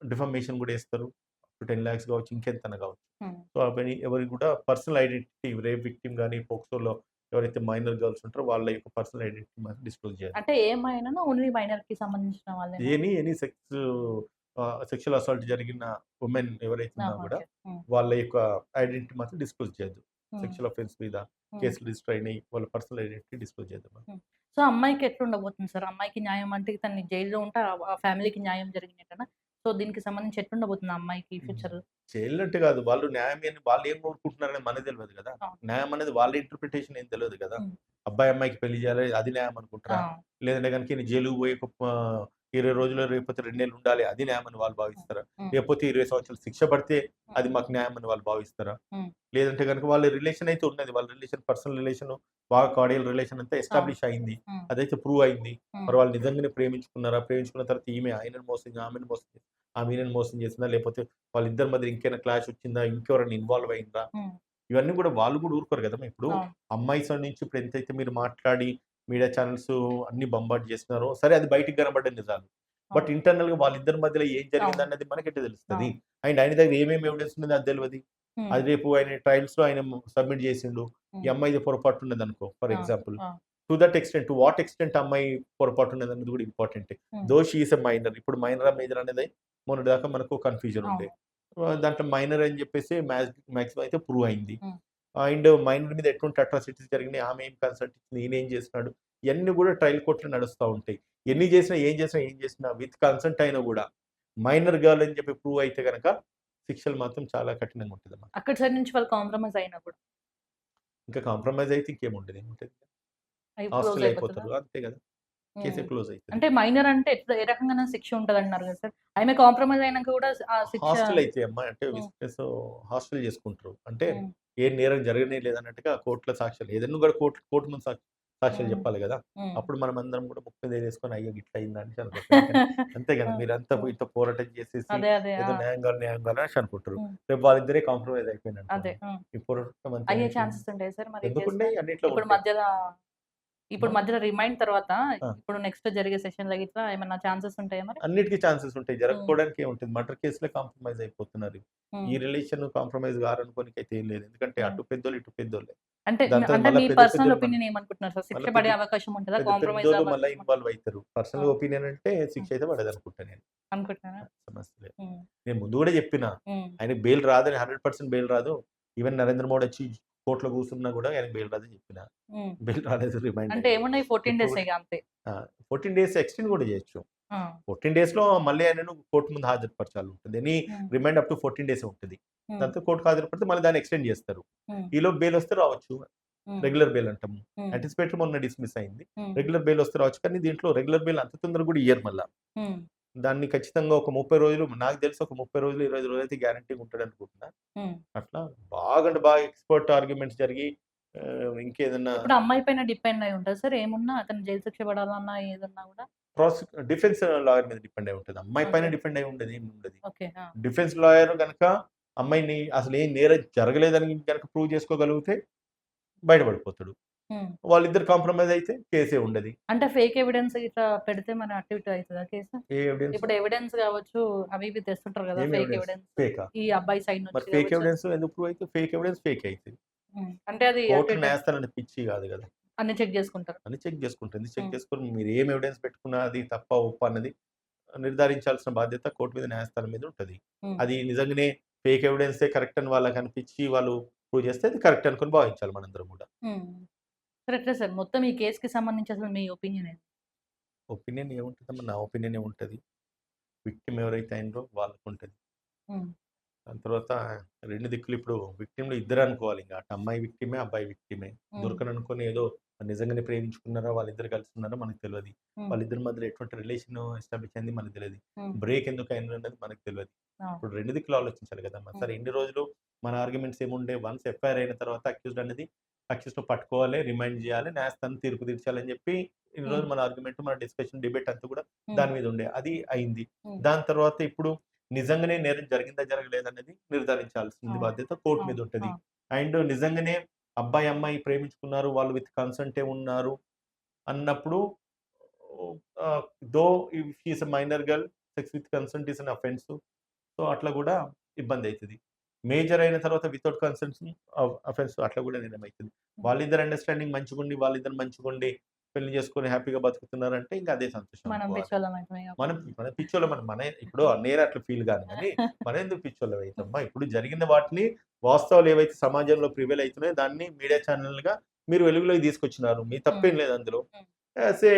డిఫమేషన్ కూడా ఏస్తారు. అప్ టు 10 లాక్స్ కావచ్చు, ఇంకెంతైనా కావచ్చు. హ్మ్. సో, అవన్నీ ఎవరికి కూడా పర్సనల్ ఐడెంటిటీ రేప్ విక్టిమ్ గాని, పోక్సోలో ఎవరైతే మైనర్ గర్ల్స్ ఉంటారో వాళ్ళ యొక్క పర్సనల్ ఐడెంటిటీ మాత్రం డిస్క్లోజ్ చేయాలి. అంటే ఏమైనాను ఓన్లీ మైనర్‌కి సంబంధించిన వాళ్ళేనా? ఎనీ సెక్షువల్ అసాల్ట్ జరిగిన వుమెన్ ఎవరైతే ఉన్నా ఆహా! కూడా ఓకే. హ్మ్. వాళ్ళ యొక్క ఐడెంటిటీ మాత్రం డిస్క్లోజ్ చేయొద్దు. హ్మ్. సెక్షువల్ అఫెన్స్ మీద హ్మ్. కేసులు రిజిస్టర్ అయినాయి. వాళ్ళ పర్సనల్ ఐడెంటిటీ డిస్క్లోజ్ చేద్దాం. హ్మ్. సో, అమ్మాయికి ఎట్లుండబోతుంది సార్? అమ్మాయికి న్యాయం అంటే తను జైల్‌లో ఉంటే ఆ ఫ్యామిలీకి న్యాయం జరిగినట్టేనా? సో, దీనికి సంబంధించి ఎట్లుండబోతుంది ఆ అమ్మాయికి ఫ్యూచర్? చేయలేనట్టు కాదు. వాళ్ళు న్యాయం వాళ్ళు ఏం కోరుకుంటున్నారనేది మనకు తెలవదు కదా! అవును. న్యాయం అనేది వాళ్ళ ఇంటర్ప్రిటేషన్ ఏం తెలవదు కదా! హ్మ్. అబ్బాయి, అమ్మాయికి పెళ్లి చేయాలి అది న్యాయం ఆ! అనుకుంటారా? లేదంటే గనుక ఈయన జైలుకి పోయి ఒక 20 రోజులు లేకపోతే 2 నెలలు ఉండాలి అది న్యాయం అని వాళ్ళు హ్మ్. భావిస్తారా? హ్మ్. లేకపోతే 20 సంవత్సరాలు శిక్ష పడితే హ్మ్. అది మాకు న్యాయం అని వాళ్ళు భావిస్తారా? హ్మ్. లేదంటే గనుక వాళ్ళ రిలేషన్ అయితే ఉన్నది. వాళ్ళ రిలేషన్ పర్సనల్ రిలేషన్ బాగా కార్డియల్ రిలేషన్ అంతా అవును. ఎస్టాబ్లిష్ అయింది. హ్మ్. అదైతే ప్రూవ్ అయింది. హ్మ్. మరి వాళ్ళు నిజంగానే ప్రేమించుకున్నారా? ప్రేమించుకున్న తర్వాత ఈమె ఆయనను మోసం ఆమెను మోసం ఆమె ఈయనను మోసం చేసిందా? లేకపోతే వాళ్ళిద్దరి మధ్య ఇంకేమైనా క్లాష్ వచ్చిందా? ఇంకెవరైనా ఇన్వాల్వ్ అయిండ్రా? హ్మ్. ఇవన్నీ కూడా వాళ్ళు కూడా ఊరుకోరు కదమ్మా! ఇప్పుడు అవును. అమ్మాయి సైడ్ నుంచి ఇప్పుడు ఎంతైతే మీరు మాట్లాడి మీడియా ఛానెల్స్ అన్నీ బంబార్డ్ చేస్తున్నారో, సరే అది బయటికి కనపడ్డ నిజాలు. బట్ అవును. ఇంటర్నల్‌గా వాళ్ళిద్దరి మధ్యలో ఏం అవును. జరిగిందన్నది మనకెట్ట తెలుస్తది? అవును. అండ్ ఆయన దగ్గర ఏమేమి ఎవిడెన్స్ ఉన్నదో అది తెలవది. హ్మ్. అది రేపు ఆయన ట్రయల్స్‌లో ఆయన సబ్మిట్ చేసిండు. ఈ హ్మ్. అమ్మాయిది పొరపాటు ఉన్నదనుకో for ah! Example. Ah! To that extent to what extent అమ్మాయి పొరపాటు ఉన్నదన్నది కూడా ఇంపార్టెంటే. Hmm. Though she is a minor. ఇప్పుడు మైనరా? మేజరా? అనేది మొన్నటిదాకా మనకు కన్‌ఫ్యూజన్ ఉండే. అవును. దాంట్లో మైనర్ అని చెప్పేసి మాక్సిమం అయితే ప్రూవ్ అయింది. హ్మ్. అండ్ మైనర్ మీద ఎటువంటి అట్రాసిటీస్ జరిగినాయి, ఆమె ఏం కన్సల్ట్ ఇచ్చింది, ఈయనేం చేస్తున్నాడు, ఇయన్నీ కూడా ట్రయల్ కోర్ట్‌లో నడుస్తా ఉంటాయి. ఎన్ని చేసినా, ఏం చేసినా విత్ కన్సెంట్ అయినా గూడా మైనర్ గర్ల్ అని చెప్పి ప్రూవ్ అయితే గనక శిక్షలు మాత్రం చాలా కఠినంగా ఉంటదమ్మా. అక్కడి సైడ్ నుంచి వాళ్ళు కాంప్రమైజ్ అయినా కూడా ఇంకా కాంప్రమైజ్ అయితే ఇంకేముంటది? ఏముంటది? క్లోజ్ హాస్టల్ అయిపోతదా? అయిపోతారు. అంతే కదా! హ్మ్. కేసే క్లోజ్ అయితది. అంటే మైనర్ అంటే ఏ రకంగాన శిక్ష ఉంటదన్నారు కదా సార్? ఆమె కాంప్రమైజ్ అయినంక కూడా ఆ శిక్ష హాస్టల్ అయితే అమ్మా అంటే హ్మ్. హాస్టల్ చేసుకుంటారు. అంటే హ్మ్. ఏ నేరం జరగనే లేదన్నట్టుగా కోర్ట్‌లో సాక్ష్యాలు ఏదైనా కూడా కోర్ట్ ముందు సాక్ష్యాలు హ్మ్. చెప్పాలి గదా! హ్మ్. అప్పుడు మనమందరం కూడా ముక్కు మీద ఏసుకొని అయ్యో! గిట్ల అయిందా అనేసి అనుకుంటాం. ఎందుకంటే అంతే ఆ! కదా! మీరంతా హ్మ్. ఇంత పోరాటం చేసేసి అదే. అదే. ఏదో ఆ! న్యాయం కావాలని అనేసి అనుకుంటారు. హ్మ్. రేపు వాళ్ళిద్దరే కాంప్రమైజ్ అదే. అయిపోయిందనుకోండి. హ్మ్. ఈ పోరాటం అంతా అయ్యే ఏమైపోయింది? ఛాన్సెస్ ఉంటాయా సార్ మరి ఈ కేస్‌లో? ఎందుకుండయి? అన్నిట్లో ఇప్పుడు ఉంటాయి. మధ్యల ఇప్పుడు అమ్మా! మధ్యలో రిమైండ్ తర్వాత ఆ! ఇప్పుడు నెక్స్ట్ జరిగే సెషన్‌లో గిట్లా ఏమన్నా ఛాన్సెస్ ఉంటాయా మరి? అన్నిటికి ఛాన్సెస్ ఉంటాయి. హ్మ్. జరగకపోవడానికి ఏముంటది? మర్డర్ కేస్‌లో కాంప్రమైజ్ అయిపోతున్నారు. హ్మ్. ఈ రిలేషన్ కాంప్రమైజ్ గారనుకోనికైతే ఏం లేదు. ఎందుకంటే హ్మ్. అటు పెద్దోళ్ళు, ఇటు పెద్దోళ్ళే. అంటే దాని తర్వాత అంటే మళ్ళా మీ పెద్ద పర్సనల్ పెద్దోళ్ళు ఒపీనియన్ ఏమనుకుంటున్నారు సార్? శిక్ష మళ్ళా పడే అవకాశం ఉంటదా? పెద్ద కాంప్రమైజ్ పెద్దోళ్ళు మళ్ళా అవకాశం ఉంటదా? ఇన్వాల్వ్ అయితారు. ఆ! పర్సనల్ ఒపీనియన్ అంటే హ్మ్. శిక్ష అయితే పడదనుకుంటా నేను. అనుకుంటున్నారా? సమస్య లేదు. హ్మ్. నేను ముందు గూడా జెప్పినా. హ్మ్. ఆయనకి బెయిల్ రాదని 100% బెయిల్ రాదు. ఈవెన్ నరేంద్ర మోడీ వచ్చి కోర్ట్‌లో కూర్చున్నా గూడా ఆయనకి బెయిల్ రాదని జెప్పినా. హ్మ్. బెయిల్ రాలేదు. రిమైండ్ అంటే అయ్యిండు. ఏమున్నాయి 14 ఇప్పుడు డేసే గూడా ఇగ అంతే. ఆ! 14 డేస్ ఎక్స్‌టెండ్ గూడా జేయొచ్చు. ఆ! 14 డేస్‌లో మళ్ళీ ఆయనను కోర్ట్ ముందు హాజరుపరచాలుంటది. హ్మ్. రిమాండ్ అప్ టు 14 డేసే ఉంటది. హ్మ్. దాంతో కోర్ట్‌కి హాజరుపడితే మళ్ళీ దాన్ని ఎక్స్‌టెండ్ జేస్తారు. హ్మ్. ఈలోపు బెయిల్ వస్తే రావచ్చు. హ్మ్. రెగ్యులర్ బెయిల్ అంటాము. హ్మ్. యాంటిసిపేటరీ మొన్న డిస్మిస్ అయింది. హ్మ్. రెగ్యులర్ బెయిల్ వస్తే రావచ్చు. కానీ దీంట్లో రెగ్యులర్ బెయిల్ అంత తొందరగా గూడా ఇయ్యరు మళ్ళా. హ్మ్. దాన్ని ఖచ్చితంగా ఒక 30 రోజులు నాకు తెలిసి ఒక 30 రోజులు, 20 రోజులైతే గ్యారంటీగా ఉంటాడనుకుంటున్నా. హ్మ్. అట్లా బాగా అంటే బాగా ఎక్స్‌పర్ట్ ఆర్గ్యుమెంట్స్ జరిగి ఇంకేదన్నా ఇప్పుడు అమ్మాయి పైన డిపెండ్ అయి ఉంటదా సార్? ఏమున్నా అతను జైలు శిక్ష పడాలన్నా ఏదన్నా గూడా? డిఫెన్స్ లాయర్ మీద డిపెండ్ అయి ఉంటది. అమ్మాయి పైన ఓకే. డిపెండ్ అయి ఉండదు. ఏమి ఉండదు. ఓకే. ఆ! డిఫెన్స్ లాయర్ గనక అమ్మాయిని అసలు ఏం నేరం జరగలేదని గనక ప్రూవ్ చేసుకోగలిగితే బయటపడిపోతాడు. హ్మ్. వాళ్ళిద్దరు కాంప్రమైజ్ అయితే కేసే ఉండది. అంటే ఫేక్ ఎవిడెన్స్ ఇట్లా పెడితే మరి అటు ఇటు అయితదా కేసు? ఏ ఎవిడెన్స్? ఇప్పుడు ఎవిడెన్స్ గావచ్చు అవి ఇవి తెస్తుంటారు గదా! ఏం ఫేక్ ఎవిడెన్స్? ఎవిడెన్స్. ఫేకా? ఈ అబ్బాయి సైడ్ మరి నుంచి ఫేక్ గావచ్చు. ఎవిడెన్స్ ఎందుకు ప్రూవ్ అయితది? ఫేక్ ఎవిడెన్స్ ఫేక్ అయితది. హ్మ్. అంటే అది అటు కోర్టులు ఇటు న్యాయస్థానాన్ని పిచ్చి కాదు కదా! అన్ని చెక్ జేసుకుంటారు. అన్ని చెక్ చేసుకుంటుంది. చెక్ హ్మ్. చేసుకొని మీరు ఏం ఎవిడెన్స్ పెట్టుకున్నా అది తప్పా, ఒప్పా అన్నది నిర్ధారించాల్సిన బాధ్యత కోర్ట్ మీద, న్యాయస్థానం మీద ఉంటది. హ్మ్. అది నిజంగానే ఫేక్ ఎవిడెన్సే కరెక్ట్ అని వాళ్ళకనిపిచ్చి వాళ్ళు ప్రూవ్ చేస్తే అది కరెక్ట్ అనుకోని భావించాలి మనందరం గూడా. హ్మ్. సార్ ఎట్లా సార్ మొత్తం ఈ కేస్‌కి సంబంధించి అసలు మీ ఒపీనియన్ ఏంటి? ఒపీనియన్ ఏముంటదమ్మా నా ఒపీనియన్ ఏముంటది. విక్టిమ్ ఎవరైతే అయిండ్రో వాళ్ళకుంటది. హ్మ్. దాని తర్వాత 2 దిక్కులు ఇప్పుడు విక్టిమ్‌లు ఇద్దరే అనుకోవాలింక. అటు అమ్మాయి విక్టిమే, అబ్బాయి విక్టిమే. హ్మ్. దొరకననుకోని ఏదో నిజంగానే ప్రేమించుకున్నారా, వాళ్ళిద్దరు కలిసి ఉన్నారా మనకు తెలియదు. హ్మ్. వాళ్ళిద్దరి మధ్యలో ఎటువంటి రిలేషన్ ఎస్టాబ్లిష్ అయింది మనకు తెలియదు. హ్మ్. బ్రేక్ ఎందుకు అయిందన్నది మనకు తెలియదు. అవును. ఇప్పుడు 2 దిక్కులు ఆలోచించాలి కదా! హ్మ్. సరే ఇన్ని రోజులు మన ఆర్గ్యుమెంట్స్ ఏముండే, వన్స్ ఎఫ్ఐఆర్ అయిన తర్వాత అక్యూజ్డ్‌ని పట్టుకోవాలి, రిమైండ్ చేయాలి, న్యాయస్థానం తీర్పు తీర్చాలని చెప్పి ఇన్ని హ్మ్. రోజులు మన ఆర్గ్యుమెంట్, మన డిస్కషన్, డిబేట్ అంతా కూడా హ్మ్. దాని మీద ఉండే. అది అయింది. హ్మ్. దాని తర్వాత ఇప్పుడు నిజంగానే నేరం జరిగిందా, జరగలేదనేది నిర్ధారించాల్సింది అవును. బాధ్యత కోర్ట్ మీద అవును. ఉంటది. అవును. అండ్ నిజంగానే అబ్బాయి, అమ్మాయి ప్రేమించుకున్నారు, వాళ్ళు విత్ కన్సెంటే ఉన్నారు అన్నప్పుడు ah, though if she is a minor girl, sex with consent is an offence. So, అట్లా గూడా ఇబ్బందయితది. మేజర్ అయిన తర్వాత వితౌట్ కన్సెన్స్ అఫెన్స్ అట్లా గూడా నేరమైతది. హ్మ్. వాళ్ళిద్దరి అండర్‌స్టాండింగ్ మంచిగుండి, వాళ్ళిద్దరు మంచిగుండి పెళ్లి చేసుకొని హ్యాపీగా బతుకుతున్నారంటే ఇంక అదే సంతోషం మనం అనుకోవాలి. పిచ్చోళ్ళం అయిపోయాం మనం అప్పుడు. మన పిచ్చోళ్ళం మన ఇప్పుడు నేను అట్లా ఫీల్ గాను గానీ, మనమెందుకు పిచ్చోళ్ళం అయితమ్మా? ఇప్పుడు జరిగిన వాటిని వాస్తవాలు ఏవైతే సమాజంలో ప్రివైల్ అయితున్నాయో దాన్ని మీడియా ఛానెల్‌గా మీరు వెలుగులోకి తీసుకొచ్చినారు. మీ హ్మ్. తప్పేం లేదు అందులో. హ్మ్. యాస్ ఏ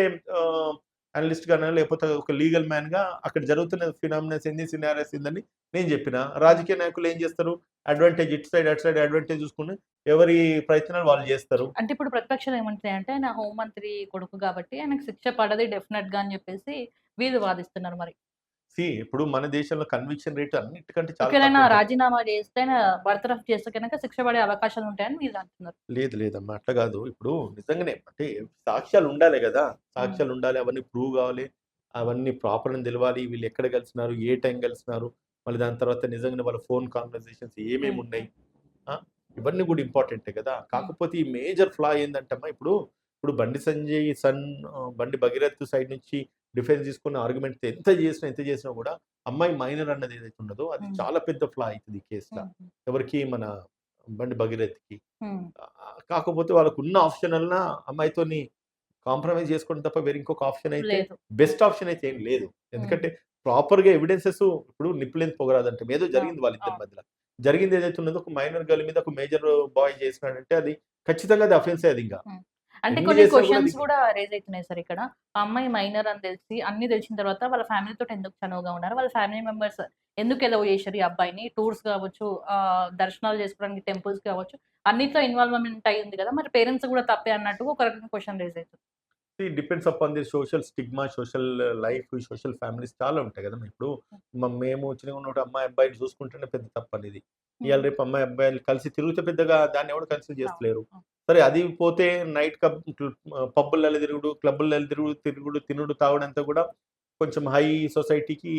అనలిస్ట్‌గానో లేకపోతే ఒక లీగల్ మ్యాన్‌గా అక్కడ జరుగుతున్న ఫినామినాస్ ఏంది, సినారియోస్ ఏందని నేను జెప్పినా. హ్మ్. రాజకీయ నాయకులు ఏం జేస్తారు? అడ్వాంటేజ్ ఇటు సైడ్, అటు సైడ్ అడ్వాంటేజ్ జూసుకొని ఎవరి ప్రయత్నాలు వాళ్ళు జేస్తారు. అంటే ఇప్పుడు ప్రతిపక్షాలు ఏమంటున్నాయంటే ఆయన హోంమంత్రి కొడుకు కాబట్టి ఆయనకు శిక్ష పడది డెఫినెట్‌గా అని చెప్పేసి వీళ్ళు వాదిస్తున్నారు మరి. ఇప్పుడు మన దేశంలో కన్విక్షన్ రేట్ అన్నిటికంటే చాలా ఒకవేళ ఆయన తక్కువుంటది. రాజీనామా చేస్తే ఆయన బర్తరఫ్ చేస్తే గనక శిక్ష పడే అవకాశాలు ఉంటాయని వీళ్ళు అంటున్నారు. లేదు లేదమ్మా. అట్లా గాదు. ఇప్పుడు నిజంగానే అంటే సాక్ష్యాలుండాలే గదా! హ్మ్. సాక్ష్యాలుండాలి. అవన్నీ ప్రూవ్ గావాలి. అవన్నీ ప్రాపర్ అని తెలవాలి. వీళ్ళు ఎక్కడ కలిసినారు? ఏ టైం కలిసినారు? మళ్ళీ దాని తర్వాత నిజంగానే వాళ్ళ ఫోన్ కాన్వర్జేషన్స్ హ్మ్. ఏమేమున్నాయి? హ్మ్. ఆ! ఇవన్నీ గూడా ఇంపార్టెంటే గదా! హ్మ్. కాకపోతే ఈ మేజర్ ఫ్లా ఏందంటమ్మా ఇప్పుడు బండి సంజయ్ బండి భగీరథ్ సైడ్ నుంచి డిఫెన్స్ తీసుకున్న ఆర్గ్యుమెంట్ ఎంత చేసినా గూడా అమ్మాయి మైనర్ అన్నది ఏదైతే ఉన్నదో అది హ్మ్. చాలా పెద్ద ఫ్లా అయితది ఈ కేస్‌ల. హ్మ్. హ్మ్. ఎవరికీ మన బండి భగీరథ్‌కి. హ్మ్. కాకపోతే వాళ్ళకున్న ఆప్షన్ అన్నా అమ్మాయితోని కాంప్రమైజ్ చేసుకోవడం తప్ప వేరే ఇంకొక ఆప్షన్ అయితే లేదు. హ్మ్. బెస్ట్ ఆప్షన్ అయితే ఏం లేదు. హ్మ్. ఎందుకంటే ప్రాపర్‌గా ఎవిడెన్సెస్ ఇప్పుడు నిప్పులేని పొగరాదంటాం. ఏదో అవును. జరిగింది వాళ్ళిద్దరి అవును. మధ్యల. జరిగింది ఏదైతే ఉన్నదో ఒక మైనర్ గర్ల్ మీద ఒక మేజర్ బాయ్ చేసినాడంటే అది ఖచ్చితంగా అది అఫెన్సే అదింక. హ్మ్. అంటే ఎన్ని కొన్ని చేసినా కూడా అది క్వెషన్స్ గూడా రైజ్ అయితున్నాయి సార్ ఇక్కడ. ఆ అమ్మాయి మైనర్ అని తెలిసి అన్నీ తెలిసిన తర్వాత వాళ్ళ ఫ్యామిలీతోటి ఎందుకు చనువుగా ఉన్నారు? వాళ్ళ ఫ్యామిలీ మెంబర్స్ ఎందుకు ఎలౌ చేషిర్రు ఈ అబ్బాయిని? టూర్స్ గావచ్చు, దర్శనాలు చేసుకోవడానికి టెంపుల్స్ కావచ్చు, అన్నిట్లో ఇన్వాల్వ్‌మెంట్ అయ్యి ఉంది గదా! మరి పేరెంట్స్ గూడా తప్పే అన్నట్టుగా ఒక రకంగా క్వెషన్ రైజ్ అయితుంది. Depends upon the social stigma, social life, social families చాలా ఉంటాయి గదా! ఇప్పుడు మేము చిన్నగా ఉన్నప్పుడు అమ్మాయి, అబ్బాయిని చూసుకుంటేనే పెద్ద తప్పనేది. హ్మ్. ఇయాల రేపు అమ్మాయి, అబ్బాయిలు కలిసి తిరిగితే పెద్దగా దాన్ని ఎవడు కన్సిడర్ అవును. చేస్తలేరు. అవును. సరే అది పోతే నైట్ పబ్బులలో తిరుగుడు, క్లబ్బులలో తిరుగుడు, తినుడు, తాగుడంతా కూడా కొంచెం హై సొసైటీకి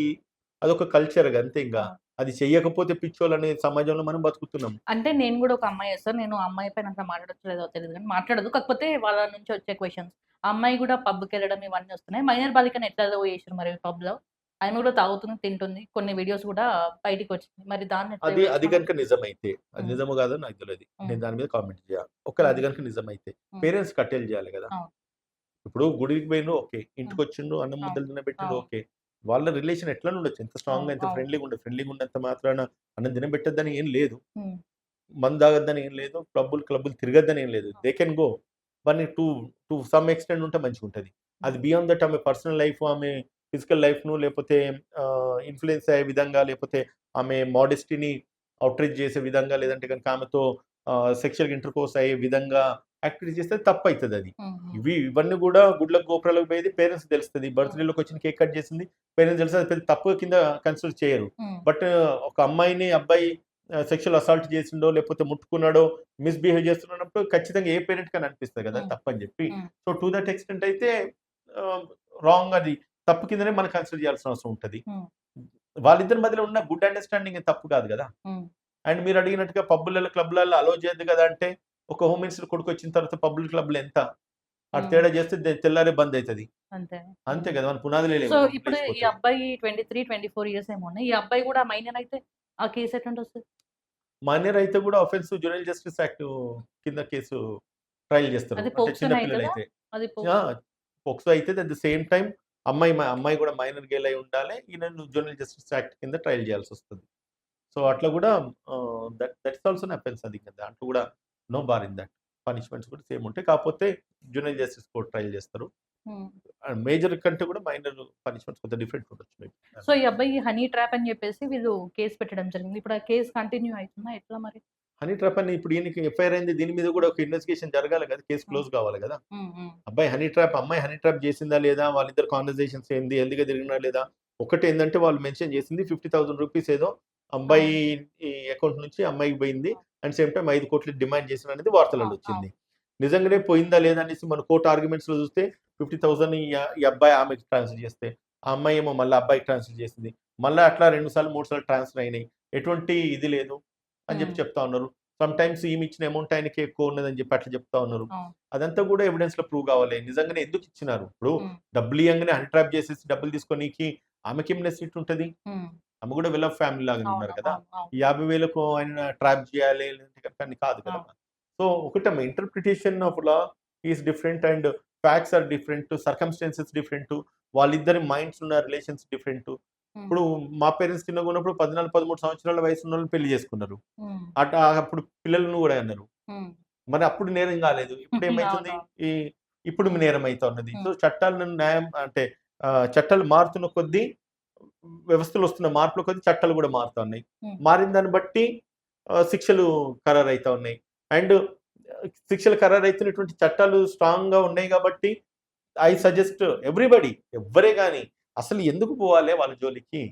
అదొక కల్చర్ అంతే ఇంగ. అవును. అది చెయ్యకపోతే పిచ్చోళ్ళనే సమాజంలో మనం బతుకుతున్నాం. అంటే నేను గూడా ఒక అమ్మాయే సార్. నేను ఆ అమ్మాయి పైన అంత మాట్లాడొచ్చో లేదో తెలీదు గానీ మాట్లాడదు. కాకపోతే వాళ్ళ నుంచి వచ్చే క్వెషన్స్. ఆ అమ్మాయి గూడా పబ్‌కెళ్ళడం ఇవన్నీ వస్తున్నాయి. మైనర్ బాలికని ఎట్లా అలౌ చేషిర్రు మరి పబ్‌లో? ఆమె గూడా తాగుతుంది, తింటుంది. కొన్ని వీడియోస్ గూడా బయటికొచ్చినియి. మరి దాన్ని ఎట్లా అది అది వివేచన? గనుక నిజమైతే. అది హ్మ్. నిజమో కాదో నాకు తెలవది. హ్మ్. నేను దాని మీద కామెంట్ జేయ. ఒకవేళ హ్మ్. అది గనుక నిజమైతే హ్మ్. పేరెంట్స్ కట్టేలు జేయాలి గదా! అవును. ఇప్పుడు గుడికి పోయిండ్రు ఓకే. హ్మ్. ఇంటికొచ్చిండ్రు అన్నం అవును. ముద్దలు తినబెట్టిండు అవును. ఓకే. వాళ్ళ రిలేషన్ ఎట్లనే ఉండొచ్చు. ఎంత అవును. స్ట్రాంగ్‌గా, ఎంత అవును. ఫ్రెండ్లీగా ఉండదు. ఫ్రెండ్లీగా ఉన్నంత మాత్రాన అన్నం తినబెట్టొద్దని ఏం లేదు. హ్మ్. మందు తాగొద్దని ఏం లేదు. క్లబ్బులు తిరగొద్దని ఏం లేదు. They can go. కానీ టు సమ్ ఎక్స్‌టెంట్ ఉంటే మంచిగుంటది. అది హ్మ్. బియాండ్ దట్ ఆమె పర్సనల్ లైఫ్, ఆమె ఫిజికల్ లైఫ్‌ను లేపోతే ఇన్‌ఫ్లూయెన్స్ అయ్యే విధంగా, లేపోతే ఆమె మోడెస్టీని అవుట్‌రీచ్ చేసే విధంగా, లేదంటే గనుక ఆమెతో సెక్షువల్ ఇంటర్‌కోర్స్ అయ్యే విధంగా యాక్టివిటీ చేస్తే తప్పయితదది. హ్మ్. హ్మ్. ఇవన్నీ గూడా గుడ్లకు గోపురాలకు పోయేది పేరెంట్స్‌కి తెలుస్తది. హ్మ్. బర్త్‌డే‌లోకొచ్చిన కేక్ కట్ చేసింది పేరెంట్స్ తెలుస్తది. అది పెద్ద తప్పు కింద కన్సిడర్ చేయరు. హ్మ్. బట్ ఒక అమ్మాయిని, అబ్బాయి సెక్షువల్ అసాల్ట్ చేసిండో, లేకపోతే ముట్టుకున్నాడో, మిస్‌బిహేవ్ చేస్తున్నప్పుడు ఖచ్చితంగా ఏ పేరెంట్‌కైనా అనిపిస్తది కదా! హ్మ్. తప్పని చెప్పి. హ్మ్. సో, టు దట్ ఎక్స్‌టెంట్ అయితే ఆహ్, రాంగ్ అది. తప్పు కిందనే మనం కన్సిడర్ చేయాల్సిన అవసరం ఉంటది. హ్మ్. వాళ్ళిద్దరి మధ్యలో ఉన్న గుడ్ అండర్‌స్టాండింగ్ తప్పు కాదు గదా! హ్మ్. అండ్ మీరడిగినట్టుగా పబ్బులలో, క్లబ్‌లలో అలో చేయొద్దు గదా! అంటే ఒక హోమ్ మినిస్టర్ కొడుకొచ్చిన తర్వాత పబ్బులు, క్లబ్‌లు ఎంత? ఆడు హ్మ్. తేడా చేస్తే తెల్లారే బందయితది. అంతే. అంతే హ్మ్. గదా! మన పునాదులే సో, ఇప్పుడు ఈ లేచిపోతాయి. అబ్బాయి 23, 24 ఇయర్స్ ఏమో ఉన్నాయి. ఈ అబ్బాయి గూడా మైనర్ అయితే ఆ కేస్ ఎట్లుంటది సార్? మైనర్ అయితే గూడా ఆఫెన్స్ జువెనైల్ జస్టిస్ యాక్ట్ కింద కేసు ట్రయల్ చేస్తారు. అది అంటే చిన్న పోక్సోనే అయితదా? పిల్లలైతే. అది ఆ! పోక్సో. పోక్సో అయితది. అట్ ద సేమ్ టైమ్ అమ్మాయి గూడా మైనర్ గర్ల్ అయి ఉండాలి. ఈయనను జువెనైల్ జస్టిస్ యాక్ట్ కింద ట్రయల్ చేయాల్సొస్తది. సో, అట్లా గూడా దట్స్ ఆల్సో అన్ అఫెన్స్ అది. దాంట్లో గూడా no bar in that. Punishments కూడా సేమ్ ఉంటాయి. కాకపోతే జువెనైల్ జస్టిస్ కోర్ట్ ట్రయల్ చేస్తారు. హ్మ్. మేజర్ కంటే కూడా మైనర్ పనిష్మెంట్స్ కొంచెం డిఫరెంట్ ఉండొచ్చు మేబీ. సో, ఈ అబ్బాయి హనీ ట్రాప్ అని జెప్పేసి వీళ్ళు కేస్ పెట్టడం జరిగింది. ఇప్పుడు ఆ కేస్ కంటిన్యూ అయితుందా? ఎట్లా మరి? హనీ ట్రాప్ అని ఇప్పుడు ఈయనకి ఎఫ్ఐఆర్ అయింది. దీని మీద కూడా ఒక ఇన్వెస్టిగేషన్ జరగాలి కదా! కేస్ హ్మ్. క్లోజ్ కావాలి కదా! హ్మ్. అబ్బాయి హనీ ట్రాప్, అమ్మాయి హనీ ట్రాప్ చేసిందా లేదా? వాళ్ళిద్దరి కాన్వర్జేషన్స్ ఏంది? హెల్తీగా తిరిగినా లేదా? ఒకటేందంటే వాళ్ళు మెన్షన్ చేసింది ₹50,000 ఏదో అబ్బాయి అవును. ఈ అకౌంట్ నుంచి అమ్మాయికి పోయింది. అవును. అండ్ సేమ్ టైమ్ 5,00,00,000 డిమాండ్ చేసిననేది అవును. వార్తలలో వచ్చింది. అవును. నిజంగానే పోయిందా లేదా అనేసి మన కోర్ట్ ఆర్గ్యుమెంట్స్‌లో చూస్తే 50,000 ఈ అబ్బాయి ఆమెకి ట్రాన్స్‌ఫర్ చేస్తే, ఆ అమ్మాయి ఏమో మళ్ళా అబ్బాయికి ట్రాన్స్‌ఫర్ చేసింది. మళ్ళా అట్లా 2 సార్లు, 3 సార్లు ట్రాన్స్‌ఫర్ అయినాయి. ఎటువంటి ఇది లేదు అని హ్మ్. చెప్తా ఉన్నారు. సమ్‌టైమ్స్ ఈమె ఇచ్చిన అమౌంట్ ఆయనకి ఎక్కువ ఉన్నదని చెప్పి అట్లా చెప్తా ఉన్నారు. అవును. అదంతా కూడా ఎవిడెన్స్‌లో ప్రూవ్ కావాలి. నిజంగానే ఎందుకు ఇచ్చినారు? ఇప్పుడు హ్మ్. డబ్బులు ఇయ్యంగానే హనీ ట్రాప్ చేసేసి డబ్బులు తీసుకోనీకి ఆమెకేం నెసిటీ ఉంటది? హ్మ్. ఆమె కూడా వెల్ ఆఫ్ ఫ్యామిలీ లాగానే అవును. ఉన్నారు కదా! అవును. అవును. ఈ 50,000కు ఆయన ట్రాప్ చేయాలి అంటే గనుక అని కాదు కదా! అవును. సో, ఒకటమ్మా interpretation of law is different and facts are different. Circumstances different. వాళ్ళిద్దరి మైండ్స్ ఉన్న రిలేషన్స్ డిఫరెంట్. హ్మ్. ఇప్పుడు మా పేరెంట్స్ చిన్నగున్నప్పుడు 14, 13 సంవత్సరాల వయసున్నోళ్ళని పెళ్లి చేసుకున్నారు. హ్మ్. అప్పుడు పిల్లలను కూడా అన్నారు. హ్మ్. మరి అప్పుడు నేరం కాలేదు. ఇప్పుడేమైతుంది? అవునవును. ఈ ఇప్పుడు హ్మ్. నేరం అయితా ఉన్నది. సో, హ్మ్. చట్టాలను న్యాయం అంటే చట్టాలు మారుతున్న కొద్దీ వ్యవస్థలో వస్తున్న మార్పుల కొద్దీ చట్టాలు కూడా మారుతా ఉన్నాయి. హ్మ్. మారిన దాన్ని బట్టి శిక్షలు ఖరారైతా ఉన్నాయి. అండ్ శిక్షలు ఖరారైతున్నటువంటి చట్టాలు స్ట్రాంగ్‌గా ఉన్నాయి కాబట్టి ఐ సజెస్ట్ ఎవ్రీబడీ ఎవ్వరే గాని అసలు ఎందుకు పోవాలే వాళ్ళ జోలికి?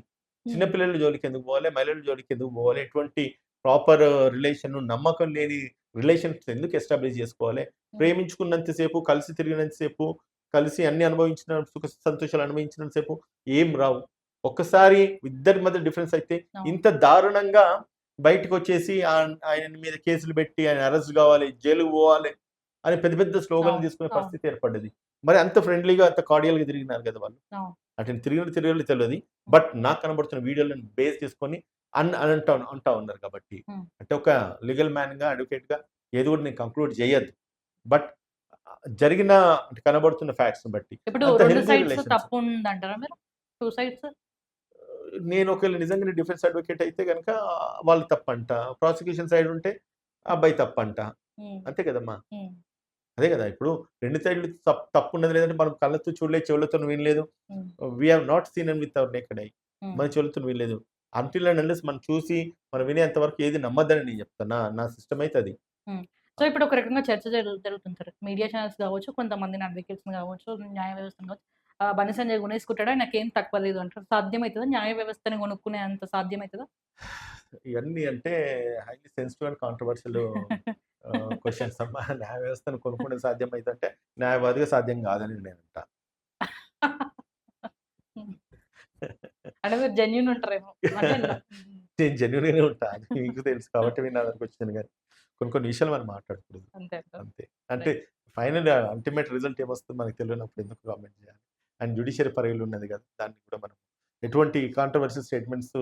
చిన్న హ్మ్. పిల్లల జోలికి ఎందుకు పోవాలే? మహిళల జోలికి ఎందుకు పోవాలే? ఎటువంటి ప్రాపర్ రిలేషన్ నమ్మకం లేని రిలేషన్స్ ఎందుకు ఎస్టాబ్లిష్ చేసుకోవాలే? హ్మ్. ప్రేమించుకున్నంత సేపు, కలిసి తిరిగినంత సేపు, కలిసి అన్ని అనుభవించిన సుఖ సంతోషాలు అనుభవించినంత సేపు ఏం రావు. ఒక్కసారి ఇద్దరి మధ్య డిఫరెన్స్ అయితే అవును. ఇంత దారుణంగా బయటకొచ్చేసి ఆయన మీద కేసులు పెట్టి ఆయన అరెస్ట్ కావాలి, జైలుకి పోవాలి అని పెద్ద పెద్ద స్లోగన్‌లు అవును. తీసుకునే అవును. పరిస్థితి ఏర్పడ్డది. మరి అంత ఫ్రెండ్లీగా, అంత కార్డియల్‌గా తిరిగినారు కదా వాళ్ళు. అవును. అటు తిరిగినో తెలవది. హ్మ్. బట్ నాకు కనబడుతున్న వీడియోలను బేస్ చేసుకొని అని అంటా ఉన్నారు కాబట్టి. హ్మ్. అంటే ఒక లీగల్ మ్యాన్‌గా, అడ్వొకేట్‌గా ఏది కూడా నేను కంక్లూడ్ చేయొద్దు. బట్ జరిగిన అంటే కనబడుతున్న ఫ్యాక్ట్స్‌ని బట్టి ఇప్పుడు అంత 2 హెల్తీ సైడ్స్ రిలేషన్స్. తప్పుందంటారా మీరు? 2 సైడ్స్? నేను ఒకవేళ నిజంగానే డిఫెన్స్ అడ్వొకేట్ అయితే గనక వాళ్ళు తప్పంట. ప్రాసిక్యూషన్ సైడ్ ఉంటే అబ్బాయి తప్పంట. హ్మ్. అంతే కదమ్మా! హ్మ్. అదే గదా! ఇప్పుడు 2 సైడ్‌లు తప్పున్నది లేదంటే మనం కళ్ళతో చూడలేదు, చెవులతోని వినలేదు. Hmm. We have not seen with our naked eye. Hmm. మన చెవులతోని వినలేదు. అంటిల్ అండ్ అన్లెస్ మనం చూసి, మనం వినేంత వరకు ఏది నమ్మొద్దని నేను చెప్తా. నా సిస్టమ్ అయితే అది. హ్మ్. సో, ఇప్పుడు ఒక రకంగా చర్చ జరుగుతుంది సార్. మీడియా ఛానెల్స్ గావచ్చు, కొంతమందిని అడ్వకేట్స్‌ని గావచ్చు, న్యాయ వ్యవస్థను గావచ్చు. 'బండి సంజయ్' కొనేసుకుంటాడా? నాకేం తక్కువ లేదు అంటారు. సాధ్యమైతదా? న్యాయ వ్యవస్థని కొనుక్కునే అంత సాధ్యమైతదా? ఇవన్నీ అంటే highly sensitive and controversial questions అమ్మా. న్యాయ వ్యవస్థను కొనుక్కోవడం సాధ్యమైందంటే న్యాయవాదిగా సాధ్యం కాదని నేనంటా. హ్మ్. అంటే మీరు జెన్యూన్ ఉంటారేమో. అంటే హ్మ్. నేను జెన్యూన్‌గానే ఉంటా. అది మీకు తెలుసు కాబట్టి మీరు నా దగ్గరకొచ్చాను గానీ, కొన్ని కొన్ని విషయాలు మనం మాట్లాడకూడదు. అంతే అంటారు. అంతే. అంటే రైట్. ఫైనల్ అల్టిమేట్ రిజల్ట్ ఏమొస్తుందో మనకు తెలవనప్పుడు ఎందుకు కామెంట్ చేయాలి? అండ్ జ్యుడిషియరీ పరిధిలో ఉన్నది కదా! దాన్ని కూడా మనం ఎటువంటి కాంట్రోవర్షియల్ స్టేట్మెంట్స్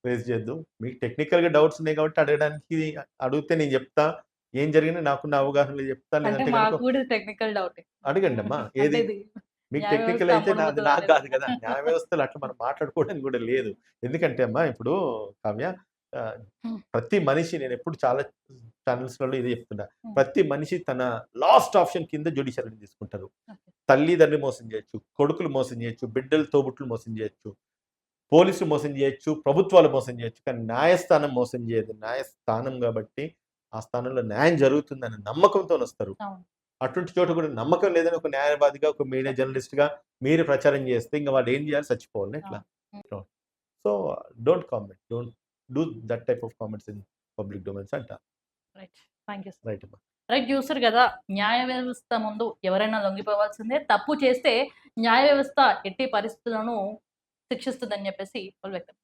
రైజ్ చేయొద్దు. మీకు టెక్నికల్‌గా డౌట్స్ ఉన్నాయి కాబట్టి అడగడానికి అడిగితే నేను చెప్తా. ఏం జరిగిందో నాకున్న అవగాహనలో చెప్తా. అంటే లేదంటే గనుక మాకు కూడా టెక్నికల్ డౌటే. అడగండమ్మా. అంటే ఏది? ఇది మీకు న్యాయ వ్యవస్థ టెక్నికల్ అయితే నాది అమ్ముడుపోతదా నాకు లేదా? గాదు గదా! న్యాయ వ్యవస్థలో అట్లా మనం మాట్లాడుకోవడానికి గూడా లేదు. ఎందుకంటే అమ్మా ఇప్పుడు కావ్య ఆహ్, హ్మ్. ప్రతి మనిషి నేనెప్పుడు చాలా ఛానెల్స్‌లలో ఇదే చెప్తున్నా. హ్మ్. ప్రతి మనిషి తన లాస్ట్ ఆప్షన్ కింద జ్యుడిషియరీని తీసుకుంటారు. ఓకే. తల్లిదండ్రిని మోసం జేయొచ్చు, కొడుకులు మోసం జేయొచ్చు, బిడ్డలు తోబుట్టులు మోసం జేయొచ్చు, పోలీసులు మోసం జేయొచ్చు, ప్రభుత్వాలు మోసం జేయొచ్చు. కానీ న్యాయస్థానం మోసం జేయదు. న్యాయస్థానం గాబట్టి ఆ స్థానంలో న్యాయం జరుగుతుందనే నమ్మకంతోనొస్తారు. అవును. అటువంటి చోట కూడా నమ్మకం లేదని ఒక న్యాయవాదిగా, ఒక మీడియా జర్నలిస్ట్‌గా మీరు ప్రచారం చేస్తే ఇంక వాళ్ళేం జేయాలి? చచ్చిపోవాలా ఎట్లా? అవును. హ్మ్. So, don't comment. Don't do that type of comments in public domains అంట. Right. Thank you sir. Right అమ్మా. రైట్ చూసారు గదా! న్యాయ వ్యవస్థ ముందు ఎవరైనా లొంగిపోవాల్సిందే. తప్పు చేస్తే న్యాయ వ్యవస్థ ఎట్టి పరిస్థితుల్లోనూ శిక్షిస్తదని జెప్పేసి వాళ్ళు వ్యక్తం